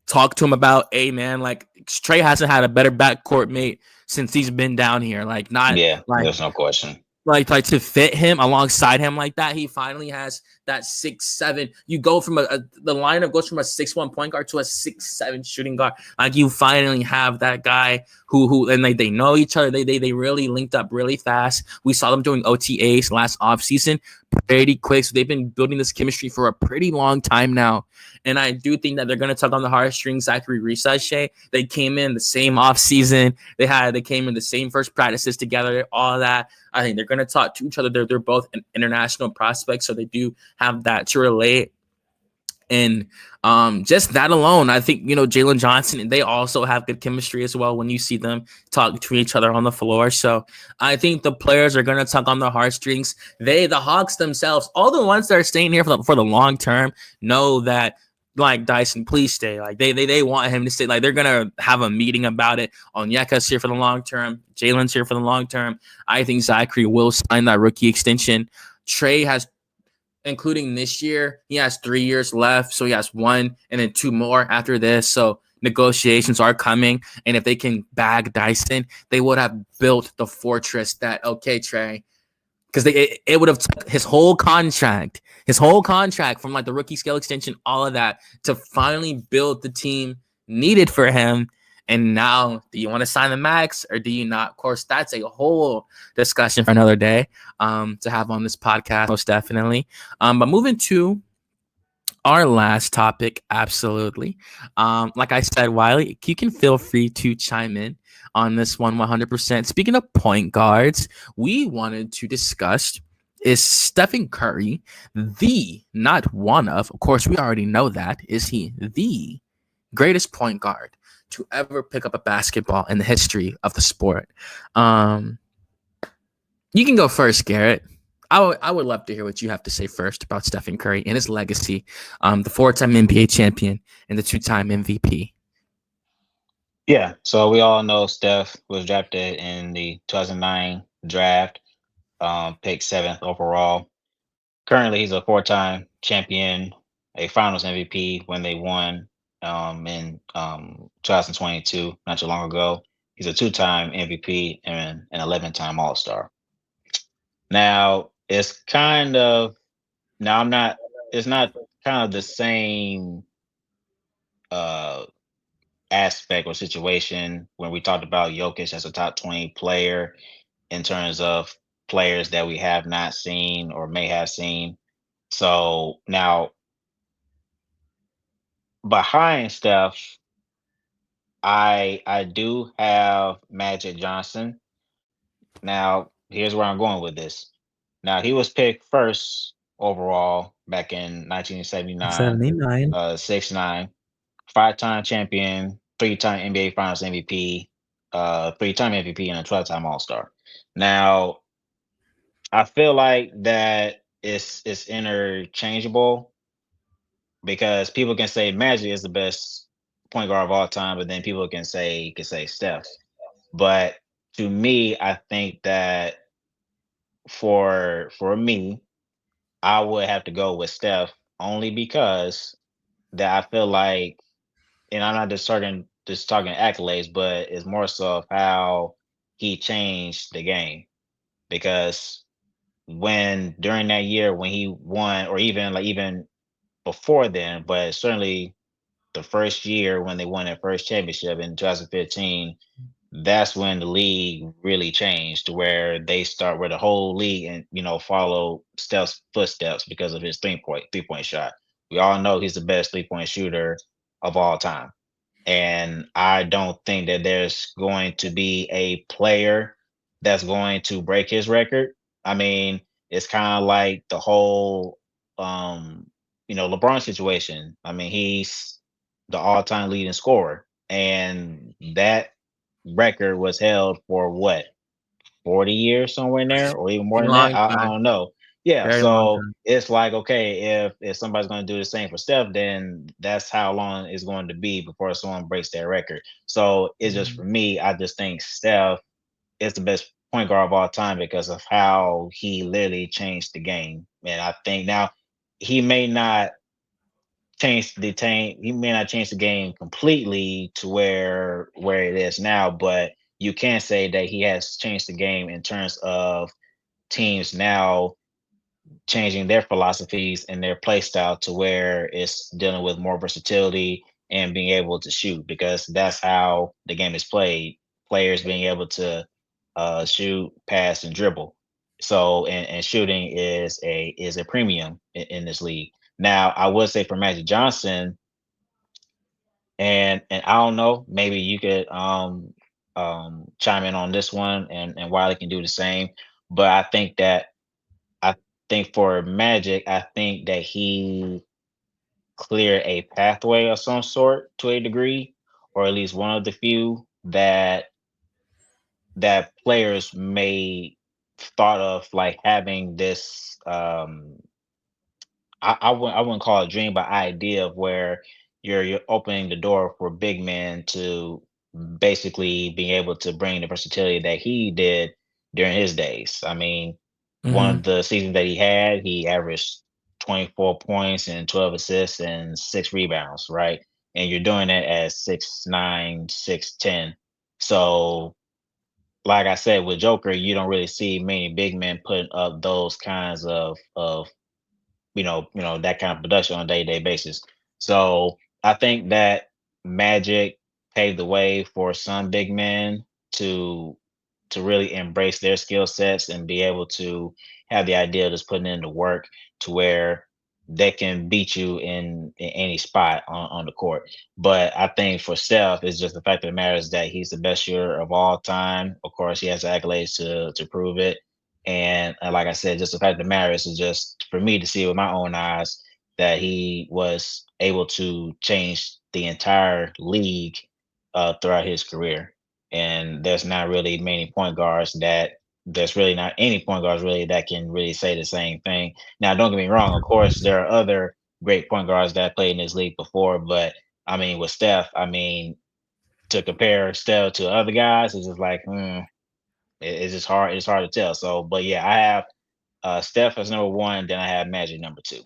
talk to him about, hey, man, Trey hasn't had a better backcourt mate since he's been down here. There's no question. Like to fit him alongside him like that. He finally has that 6'7". You go from the lineup goes from a 6'1" point guard to a 6'7" shooting guard. Like you finally have that guy who and they know each other. They really linked up really fast. We saw them doing OTAs last offseason pretty quick. So they've been building this chemistry for a pretty long time now. And I do think that they're going to tug on the heartstrings. Zachary Risachet, they came in the same offseason. They came in the same first practices together, all that. I think they're going to talk to each other. They're both an international prospects, so they do have that to relate. And just that alone, I think, Jalen Johnson, and they also have good chemistry as well when you see them talk to each other on the floor. So I think the players are going to tug on the heartstrings. The Hawks themselves, all the ones that are staying here for the long term, know that like, Dyson, please stay. Like they want him to stay. Like they're gonna have a meeting about it. Onyeka's here for the long term. Jalen's here for the long term. I think Zachary will sign that rookie extension. Trey has, including this year, he has 3 years left. So he has 1 and then 2 more after this. So negotiations are coming. And if they can bag Dyson, they would have built the fortress that, okay, Trey, because it would have took his whole contract from like the rookie scale extension, all of that, to finally build the team needed for him. And now, do you want to sign the max or do you not? Of course, that's a whole discussion for another day to have on this podcast, most definitely. But moving to our last topic, absolutely. Like I said, Wiley, you can feel free to chime in on this one 100%. Speaking of point guards, we wanted to discuss, is Stephen Curry not one of course, we already know that, is he the greatest point guard to ever pick up a basketball in the history of the sport? You can go first, Garrett. I would love to hear what you have to say first about Stephen Curry and his legacy, the 4-time NBA champion and the 2-time MVP. Yeah, so we all know Steph was drafted in the 2009 draft, picked 7th overall. Currently, he's a 4-time champion, a Finals MVP when they won in 2022, not too long ago. He's a 2-time MVP and an 11-time All-Star. Now, it's kind of it's not kind of the same aspect or situation when we talked about Jokic as a top 20 player in terms of players that we have not seen or may have seen. So now, behind Steph, I do have Magic Johnson. Now, here's where I'm going with this. Now, he was picked first overall back in 1979, 79. 6'9", 5-time champion, 3-time NBA Finals MVP, 3-time MVP, and a 12-time All-Star. Now, I feel like that it's interchangeable because people can say Magic is the best point guard of all time, but then people can say Steph. But to me, I think that for me, I would have to go with Steph only because that I feel like, and I'm not just talking accolades, but it's more so of how he changed the game. Because when during that year when he won, or even before then, but certainly the first year when they won their first championship in 2015, that's when the league really changed to where where the whole league and follow Steph's footsteps because of his three point shot. We all know he's the best 3-point shooter of all time. And I don't think that there's going to be a player that's going to break his record. I mean, it's kind of like the whole LeBron situation. I mean, he's the all-time leading scorer, and that record was held for what, 40 years, somewhere in there, or even more A than that. long I time. don't know. Yeah, Very long so time. it's like, okay, if somebody's going to do the same for Steph, then that's how long it's going to be before someone breaks that record. So it's just, for me, I just think Steph is the best point guard of all time because of how he literally changed the game. And I think now he may not he may not change the game completely to where it is now, but you can say that he has changed the game in terms of teams now changing their philosophies and their play style to where it's dealing with more versatility and being able to shoot, because that's how the game is played. Players being able to shoot, pass, and dribble. So, and shooting is a premium in this league. Now, I would say for Magic Johnson, and I don't know, maybe you could chime in on this one, and Wiley can do the same. But I think for Magic, I think that he cleared a pathway of some sort to a degree, or at least one of the few that players may thought of, like having this I wouldn't call it a dream, but idea of where you're opening the door for big men to basically being able to bring the versatility that he did during his days. I mean, one Mm-hmm. of the seasons that he averaged 24 points and 12 assists and 6 rebounds, right? And you're doing it at 6'9", 6'10". So like I said, with Joker, you don't really see many big men putting up those kinds of that kind of production on a day-to-day basis. So I think that Magic paved the way for some big men to really embrace their skill sets and be able to have the idea of just putting in the work to where they can beat you in any spot on the court. But I think for Steph, it's just the fact of the matter is that he's the best shooter of all time. Of course, he has the accolades to prove it. And like I said, just the fact of the matter is just for me to see with my own eyes that he was able to change the entire league throughout his career. And there's really not any point guards really that can really say the same thing. Now, don't get me wrong. Of course, there are other great point guards that played in this league before, but I mean, with Steph, I mean, to compare Steph to other guys, it's just like, it's just hard. It's hard to tell. So, but yeah, I have Steph as number one. Then I have Magic number two.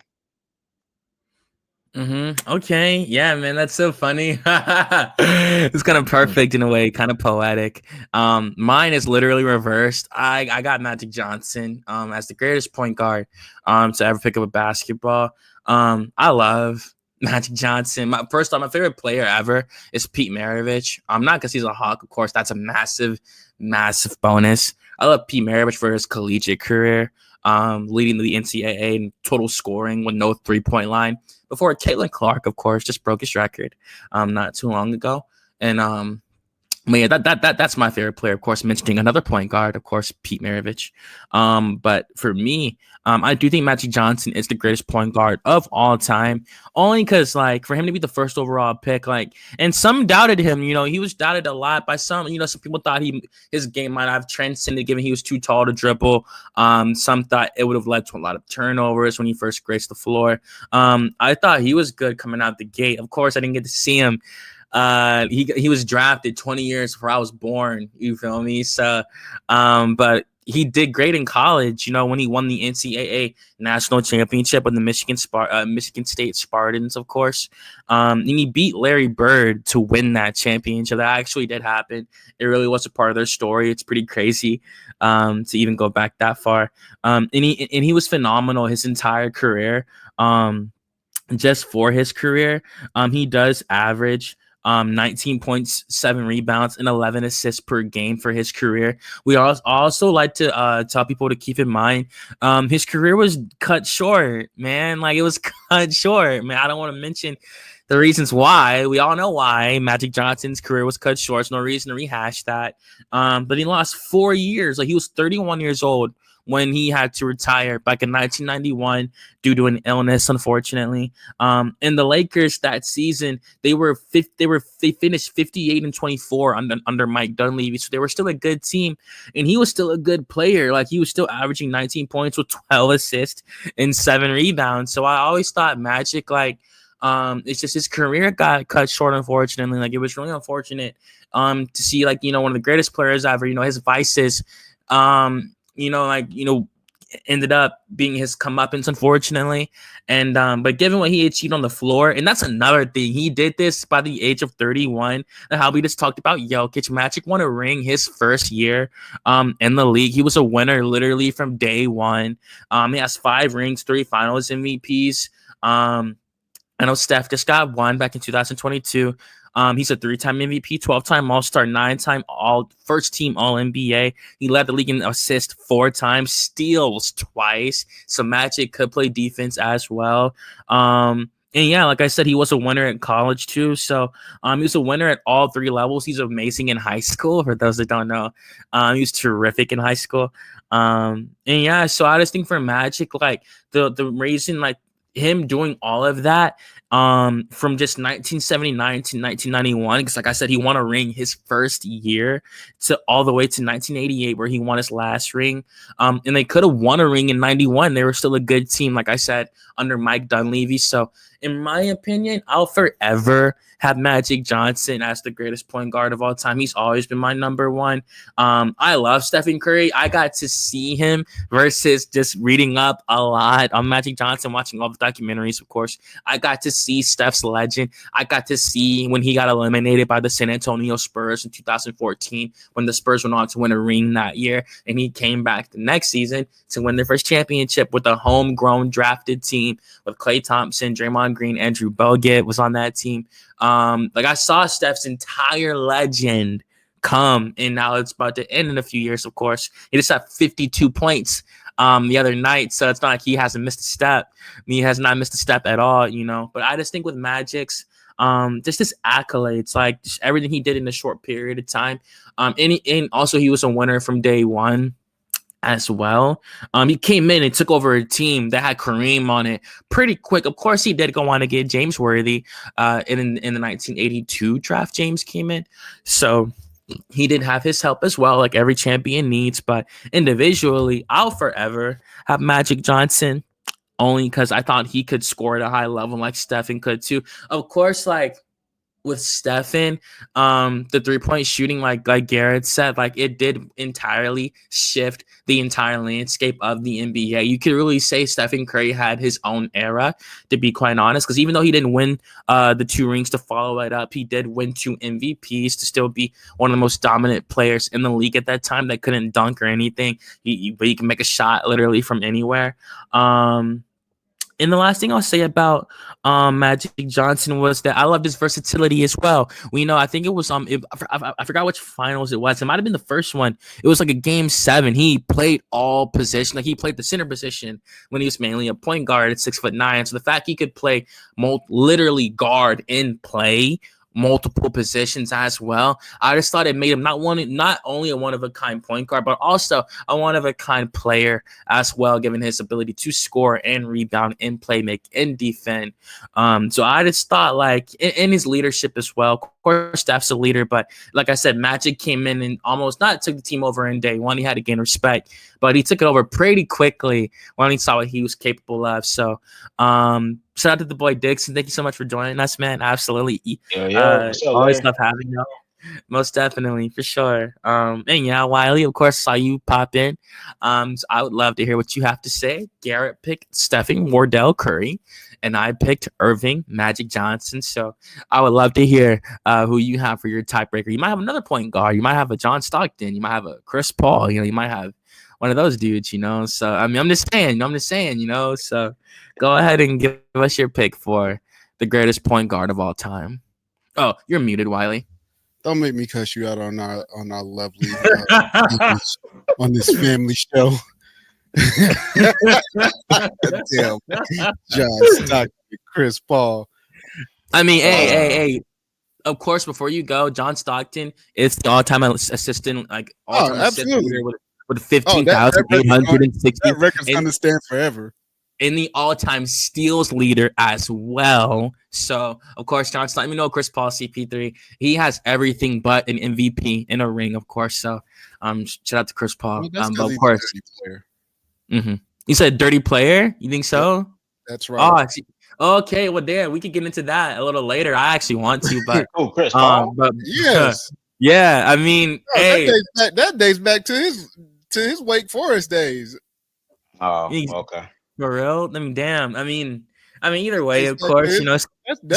Mm-hmm. Okay. Yeah, man, that's so funny. It's kind of perfect in a way, kind of poetic. Mine is literally reversed. I got Magic Johnson as the greatest point guard to ever pick up a basketball. I love Magic Johnson. First off, my favorite player ever is Pete Maravich. Not because he's a Hawk, of course. That's a massive, massive bonus. I love Pete Maravich for his collegiate career, leading the NCAA in total scoring with no 3-point line before Caitlin Clark, of course, just broke his record not too long ago. And but yeah, that's my favorite player, of course, mentioning another point guard, of course, Pete Maravich. But for me, I do think Magic Johnson is the greatest point guard of all time, only because, like, for him to be the first overall pick, like, and some doubted him, he was doubted a lot by some, some people thought his game might have transcended given he was too tall to dribble. Some thought it would have led to a lot of turnovers when he first graced the floor. I thought he was good coming out the gate. Of course, I didn't get to see him. He was drafted 20 years before I was born. You feel me? So, but he did great in college. When he won the NCAA national championship with the Michigan State Spartans, of course. And he beat Larry Bird to win that championship. That actually did happen. It really was a part of their story. It's pretty crazy to even go back that far. And he was phenomenal his entire career. Just for his career, he does average 19.7 rebounds and 11 assists per game for his career. We also like to tell people to keep in mind his career was cut short, man. Like, it was cut short, man. I don't want to mention the reasons why. We all know why Magic Johnson's career was cut short. There's no reason to rehash that. But he lost 4 years. Like, he was 31 years old when he had to retire back in 1991 due to an illness, unfortunately. And the Lakers that season, they finished 58-24 under Mike Dunleavy, so they were still a good team, and he was still a good player. Like, he was still averaging 19 points with 12 assists and 7 rebounds. So I always thought Magic, like, it's just his career got cut short, unfortunately. Like, it was really unfortunate to see, like, one of the greatest players ever, his vices, ended up being his comeuppance, unfortunately. And but given what he achieved on the floor, and that's another thing, he did this by the age of 31. And how we just talked about Jokic, Magic won a ring his first year in the league. He was a winner literally from day one. He has 5 rings, 3 finals MVPs. I know Steph just got one back in 2022. He's a 3-time MVP, 12-time All-Star, 9-time first-team All-NBA. He led the league in assists 4 times, steals twice. So Magic could play defense as well. And yeah, like I said, he was a winner in college too. So he was a winner at all 3 levels. He's amazing in high school. For those that don't know, he was terrific in high school. And yeah, so I just think for Magic, like the reason, like, him doing all of that from just 1979 to 1991, because like I said, he won a ring his first year, to all the way to 1988 where he won his last ring. And they could have won a ring in 91. They were still a good team, like I said, under Mike Dunleavy. So in my opinion, I'll forever have Magic Johnson as the greatest point guard of all time. He's always been my number one. I love Stephen Curry. I got to see him versus just reading up a lot on Magic Johnson, watching all the documentaries, of course. I got to see Steph's legend. I got to see when he got eliminated by the San Antonio Spurs in 2014, when the Spurs went on to win a ring that year, and he came back the next season to win their first championship with a homegrown drafted team with Klay Thompson, Draymond Green, Andrew Bogut was on that team. Like I saw Steph's entire legend come, and now it's about to end in a few years, of course. He just had 52 points the other night, so it's not like he hasn't missed a step. He has not missed a step at all, you know. But I just think with Magic's just his accolades, like just everything he did in a short period of time. And also he was a winner from day one as well. He came in and took over a team that had Kareem on it pretty quick. Of course, he did go on to get James Worthy in the 1982 draft. James came in, so he did have his help as well, like every champion needs. But individually, I'll forever have Magic Johnson, only because I thought he could score at a high level like Stephen could too. Of course, like with Stephen, the 3-point shooting, like Garrett said, like it did entirely shift the entire landscape of the NBA. You could really say Stephen Curry had his own era, to be quite honest, because even though he didn't win the 2 rings to follow it up, he did win 2 MVPs to still be one of the most dominant players in the league at that time that couldn't dunk or anything. But he can make a shot literally from anywhere. And the last thing I'll say about Magic Johnson was that I loved his versatility as well. I think it was I forgot which finals it was. It might have been the first one. It was like a game 7. He played all positions. Like he played the center position when he was mainly a point guard at 6'9". So the fact he could play literally guard and play multiple positions as well, I just thought it made him not only a one-of-a-kind point guard, but also a one-of-a-kind player as well, given his ability to score and rebound and play make and defend. So I just thought, like, in his leadership as well, of course Steph's a leader, but like I said, Magic came in and almost not took the team over in day one. He had to gain respect, but he took it over pretty quickly when he saw what he was capable of. So shout out to the boy Dixon. Thank you so much for joining us, man. Absolutely. What's up, always love having you. Most definitely, for sure. And yeah, Wiley, of course, saw you pop in. So I would love to hear what you have to say. Garrett picked Stephen Wardell Curry, and I picked Irving Magic Johnson. So I would love to hear who you have for your tiebreaker. You might have another point guard. You might have a John Stockton. You might have a Chris Paul. You might have one of those dudes. So I mean, I'm just saying. So go ahead and give us your pick for the greatest point guard of all time. Oh, you're muted, Wiley. Don't make me cuss you out on our lovely on this family show. Damn, John Stockton, Chris Paul. I mean, hey. Of course, before you go, John Stockton is the all-time assistant, like all-time assistant with 15,860. That record's gonna stand forever. In the all-time steals leader as well. So, of course, John Stockton, Chris Paul, CP3, he has everything but an MVP in a ring, of course. So, shout out to Chris Paul. Well, but of course, you said dirty player. You think so? Yep, that's right. Okay. Well, damn, we could get into that a little later. I actually want to, but Chris Paul. But yes, yeah. I mean, hey, that dates back to his Wake Forest days. Oh, okay. For real? I mean, damn. I mean, either way, of course, that's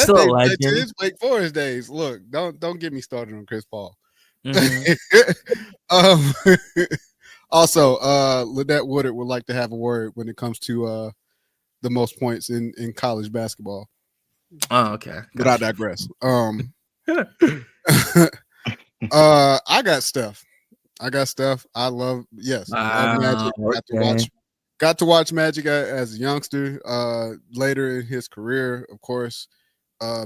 still a legend. To his Wake Forest days. Look, don't get me started on Chris Paul. Mm-hmm. Also, Lynette Woodard would like to have a word when it comes to the most points in college basketball. Oh, okay. But I digress. I got Steph. I love Magic. Okay. Got to watch Magic as a youngster. Later in his career, of course,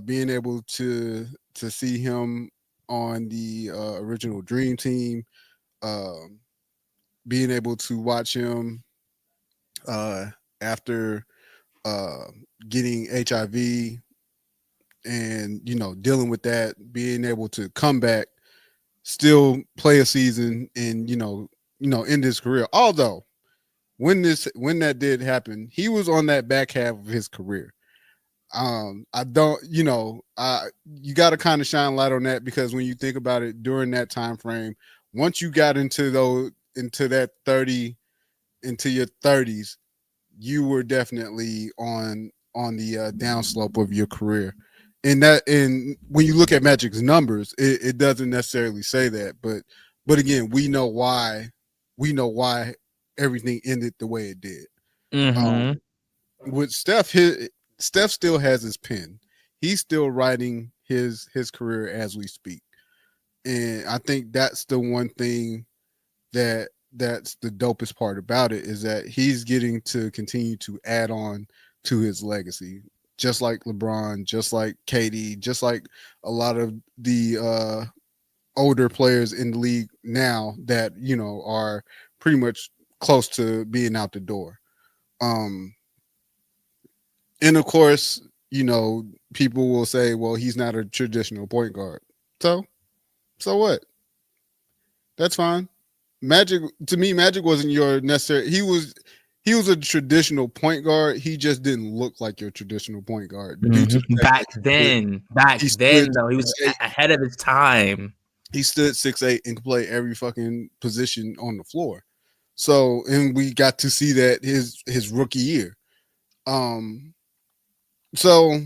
being able to see him on the original Dream Team, being able to watch him after getting HIV and dealing with that, being able to come back, still play a season, and end his career. Although when that did happen, he was on that back half of his career. I don't, you got to kind of shine light on that, because when you think about it, during that time frame, once you got into that 30, into your 30s, you were definitely on the downslope of your career. And when you look at Magic's numbers, it doesn't necessarily say that, but again, we know why everything ended the way it did. With Steph, Steph still has his pen. He's still writing his career as we speak. And I think that's the one thing that's the dopest part about it, is that he's getting to continue to add on to his legacy, just like LeBron, just like KD, just like a lot of the older players in the league now that are pretty much close to being out the door. And of course, people will say, well, he's not a traditional point guard. So what? That's fine. Magic wasn't your necessary. He was a traditional point guard. He just didn't look like your traditional point guard. Back then, though, he was ahead of his time. He stood 6'8" and could play every fucking position on the floor. So, and we got to see that his rookie year. So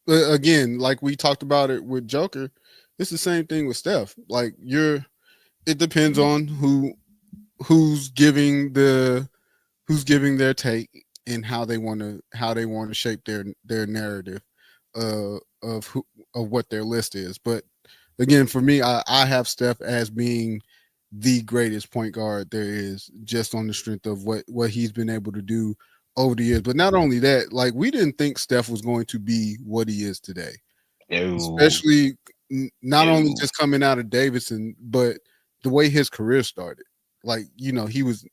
again, like we talked about it with Joker, it's the same thing with Steph. Like it depends on who's giving their take and how they want to shape their narrative of what their list is. But again, for me, I have Steph as being the greatest point guard there is, just on the strength of what he's been able to do over the years. But not only that, like, we didn't think Steph was going to be what he is today. Especially not only just coming out of Davidson, but the way his career started. Like, he was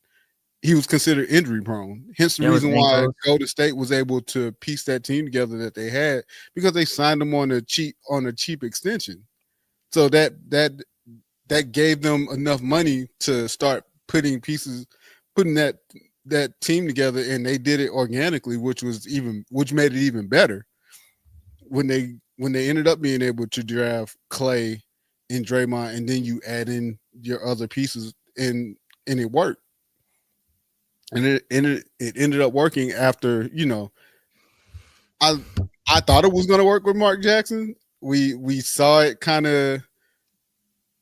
considered injury prone. Hence the reason why Golden State was able to piece that team together that they had, because they signed him on a cheap extension. So that gave them enough money to start putting that team together, and they did it organically, which made it even better when they ended up being able to draft Clay and Draymond, and then you add in your other pieces, and it worked. And it ended up working after, I thought it was going to work with Mark Jackson. We saw it kind of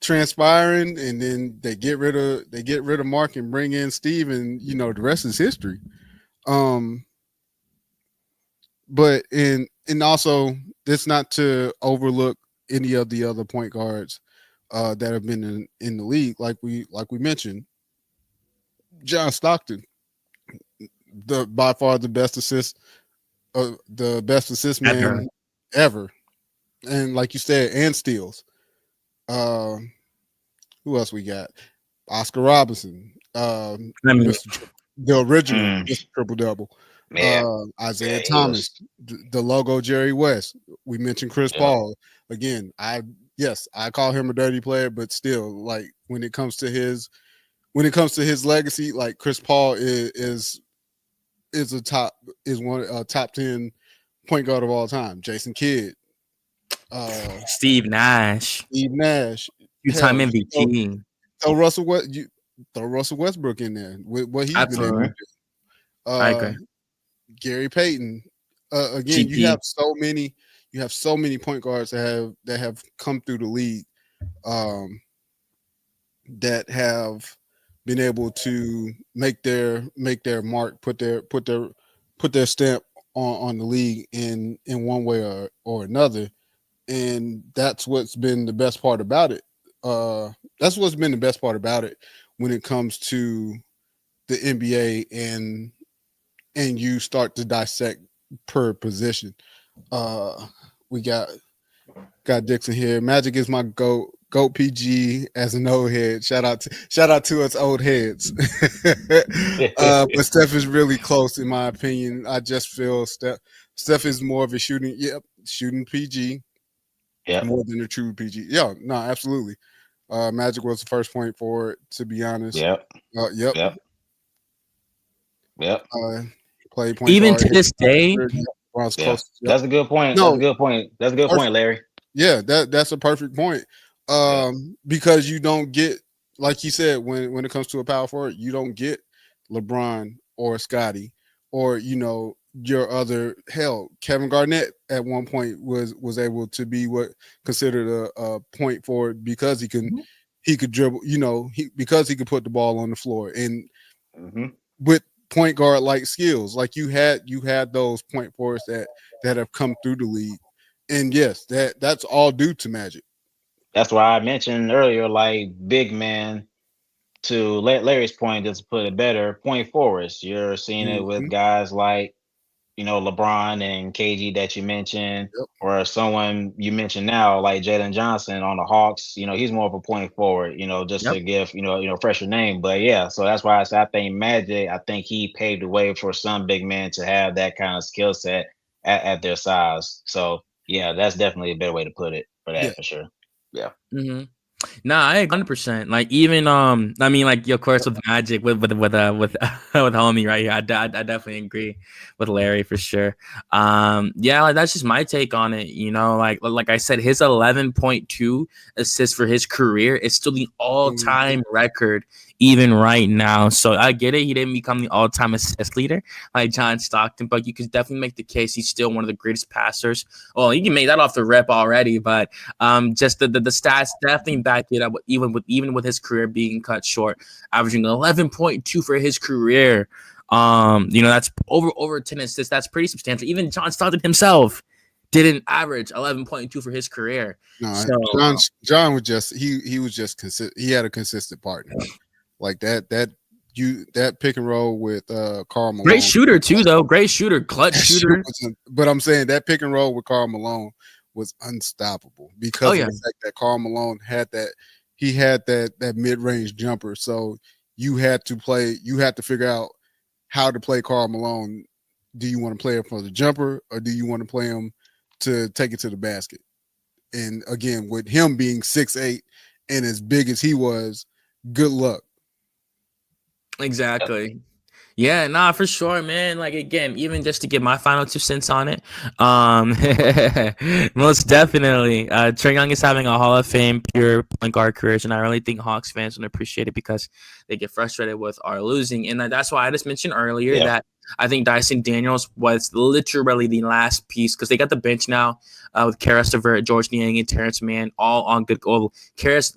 transpiring, and then they get rid of Mark and bring in Steve, and the rest is history. But and also, it's not to overlook any of the other point guards that have been in the league, like we mentioned. John Stockton, by far the best assist man ever, and like you said, and steals. Who else we got? Oscar Robinson, the original Mr. Triple Double. Isaiah Thomas, the logo Jerry West. We mentioned Chris Paul. Again, I call him a dirty player, but still, like, when it comes to his legacy, like, Chris Paul is a top 10 point guard of all time. Jason Kidd, Steve Nash, two-time MVP. Throw Russell Westbrook in there with what he's been able to do. I agree. Gary Payton. Again, GP. You have so many point guards that have come through the league, that have been able to make their mark, put their stamp on the league in one way or another. And that's what's been the best part about it. That's what's been the best part about it when it comes to the NBA, and you start to dissect per position. We got Dixon here. Magic is my GOAT PG as an old head. Shout out to us old heads. But Steph is really close, in my opinion. I just feel Steph is more of a shooting. Yep, shooting PG Yeah. more than a true PG. Yeah, no, absolutely. Magic was the first point forward, to be honest. Yep. Yep. Yep. Yep. Play point Even guard. to this day, Was Yeah. close. Yep. That's a good point. No, That's a good point. That's a good point, Larry. Yeah, that's a perfect point. Because you don't get, like you said, when it comes to a power forward, you don't get LeBron or Scotty or your other Kevin Garnett at one point was able to be what considered a point forward because he could dribble, because he could put the ball on the floor and with point guard like skills. Like you had those point forwards that have come through the league. And yes, that's all due to Magic. That's why I mentioned earlier, like big man. To Larry's point, just to put it better, point forwards. You're seeing it with guys like LeBron and KG that you mentioned, or someone you mentioned now like Jalen Johnson on the Hawks. He's more of a point forward. Just to give fresher name. But yeah, so that's why I think Magic. I think he paved the way for some big men to have that kind of skill set at their size. So yeah, that's definitely a better way to put it for that for sure. Yeah. Mm-hmm. Nah, I 100%. Like even I mean, like of course with Magic with with homie right here, I definitely agree with Larry for sure. Yeah, like that's just my take on it. Like I said, his 11.2 assists for his career is still the all-time record even right now. So I get it, he didn't become the all-time assist leader like John Stockton, but you could definitely make the case he's still one of the greatest passers. Well, you can make that off the rep already, but just the stats definitely back it up. Even with his career being cut short, averaging 11.2 for his career. That's over 10 assists. That's pretty substantial. Even John Stockton himself didn't average 11.2 for his career. No, so, John was just he was just consistent. He had a consistent partner like that pick and roll with Karl Malone. Great shooter too, though. Great shooter, clutch shooter. But I'm saying that pick and roll with Karl Malone was unstoppable because of the fact that Karl Malone had that mid-range jumper. So you had to figure out how to play Karl Malone. Do you want to play him for the jumper or do you want to play him to take it to the basket? And again, with him being 6'8" and as big as he was, good luck. Exactly. Yeah, nah, for sure, man. Like again, even just to get my final 2 cents on it, most definitely, Trae Young is having a Hall of Fame pure point guard career, and I really think Hawks fans would appreciate it because they get frustrated with our losing, and that's why I just mentioned earlier that I think Dyson Daniels was literally the last piece because they got the bench now with Karis LeVert, George Niang, and Terrence Mann all on good goal. Karis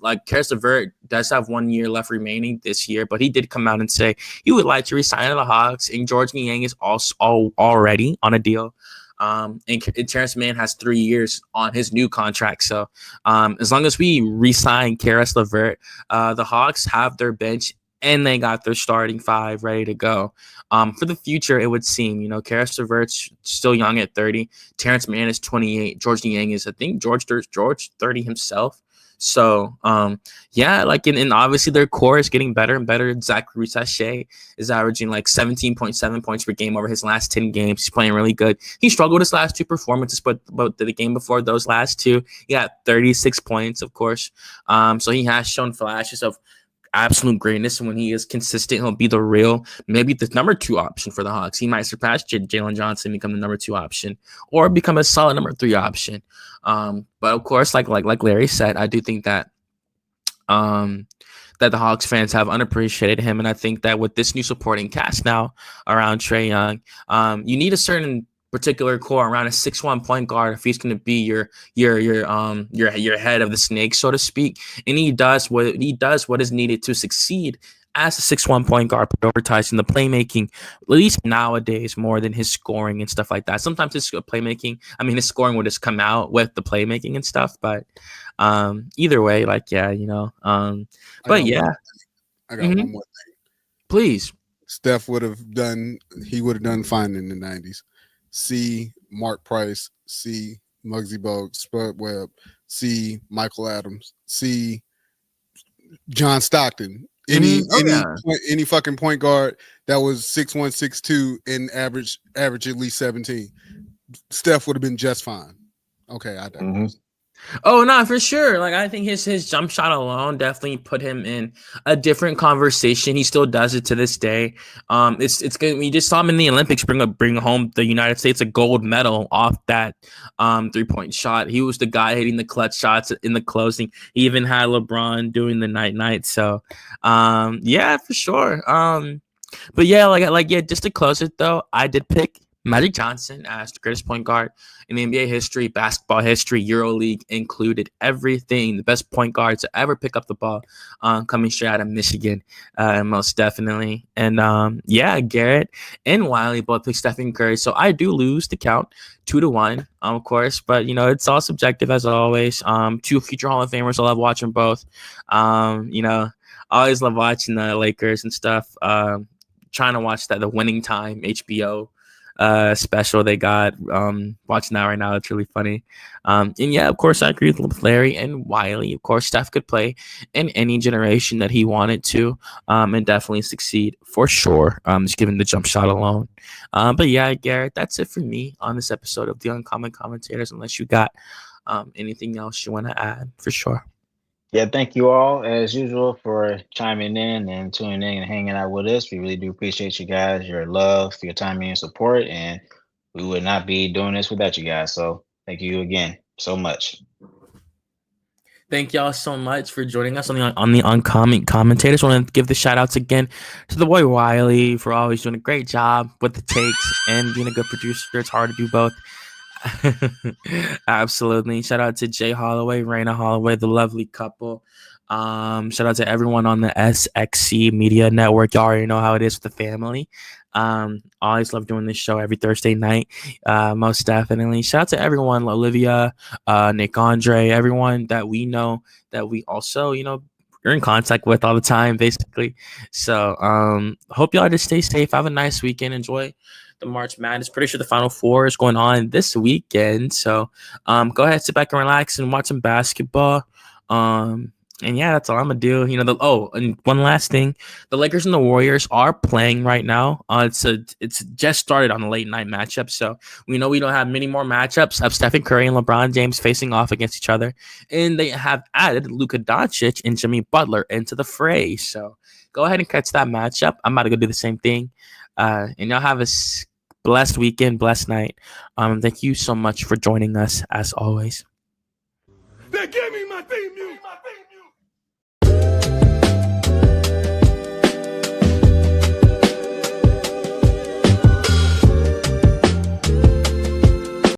LeVert does have 1 year left remaining this year, but he did come out and say he would like to resign to the Hawks, and George Niang is also already on a deal. And Terrence Mann has 3 years on his new contract. So as long as we re-sign Karis LeVert, the Hawks have their bench and they got their starting 5 ready to go. For the future, it would seem, Karis LeVert's still young at 30. Terrence Mann is 28. George Niang is, I think, George 30 himself. So, and obviously their core is getting better and better. Zachary Sachet is averaging like 17.7 points per game over his last 10 games. He's playing really good. He struggled his last 2 performances, but the game before those last 2, he got 36 points, of course. So he has shown flashes of absolute greatness, and when he is consistent, he'll be maybe the number 2 option for the Hawks. He might surpass Jalen Johnson, become the number 2 option, or become a solid number 3 option. But of course, like Larry said, I do think that that the Hawks fans have unappreciated him, and I think that with this new supporting cast now around Trae Young, you need a certain particular core around a 6'1" point guard if he's going to be your head of the snake, so to speak. And he does what is needed to succeed as a 6'1" point guard, prioritizing the playmaking, at least nowadays, more than his scoring and stuff like that. Sometimes his playmaking, his scoring will just come out with the playmaking and stuff. But either way, I got one more thing. Please. Steph would have done fine in the 90s. C. Mark Price, C. Muggsy Bogues, Spud Webb, C. Michael Adams, C. John Stockton. Any fucking point guard that was 6'1", 6'2", and average at least 17. Steph would have been just fine. Okay, I digress. Mm-hmm. Oh no, for sure. Like I think his jump shot alone definitely put him in a different conversation. He still does it to this day. It's good. We just saw him in the Olympics bring home the United States a gold medal off that 3-point shot. He was the guy hitting the clutch shots in the closing. He even had LeBron doing the night. So yeah, for sure. But yeah, yeah, just to close it though, I did pick Magic Johnson as the greatest point guard in NBA history, basketball history, EuroLeague included, everything. The best point guard to ever pick up the ball, coming straight out of Michigan, most definitely. And yeah, Garrett and Wiley both picked Stephen Curry, so I do lose the count 2-1, of course. But you know, it's all subjective as always. Two future Hall of Famers, I love watching both. You know, I always love watching the Lakers and stuff. Trying to watch the Winning Time HBO special they got. Watching that right now, it's really funny. And yeah, of course, I agree with Larry and Wiley. Of course, Steph could play in any generation that he wanted to, and definitely succeed for sure. Just given the jump shot alone. But yeah, Garrett, that's it for me on this episode of the Uncommon Commentators. Unless you got anything else you want to add, for sure. Yeah, thank you all as usual for chiming in and tuning in and hanging out with us. We really do appreciate you guys, your love, your time and support, and we would not be doing this without you guys. So thank you again so much. Thank y'all so much for joining us on the Uncommon Commentators. I want to give the shout outs again to the boy Wiley for always doing a great job with the takes and being a good producer. It's hard to do both. Absolutely. Shout out to Jay Holloway, Raina Holloway, the lovely couple. Shout out to everyone on the SXC Media Network. Y'all already know how it is with the family. Always love doing this show every Thursday night. Most definitely. Shout out to everyone, Olivia, Nick Andre, everyone that we know that we also, you know, are in contact with all the time, basically. So hope y'all just stay safe. Have a nice weekend. Enjoy the March Madness. Pretty sure the Final Four is going on this weekend. So go ahead, sit back and relax and watch some basketball. And yeah, that's all I'm gonna do. You know, and one last thing, the Lakers and the Warriors are playing right now. It's just started on the late night matchup, so we know we don't have many more matchups of Stephen Curry and LeBron James facing off against each other, and they have added Luka Doncic and Jimmy Butler into the fray. So go ahead and catch that matchup. I'm about to go do the same thing, and y'all have a blessed weekend, blessed night. Thank you so much for joining us as always. They gave me my theme music.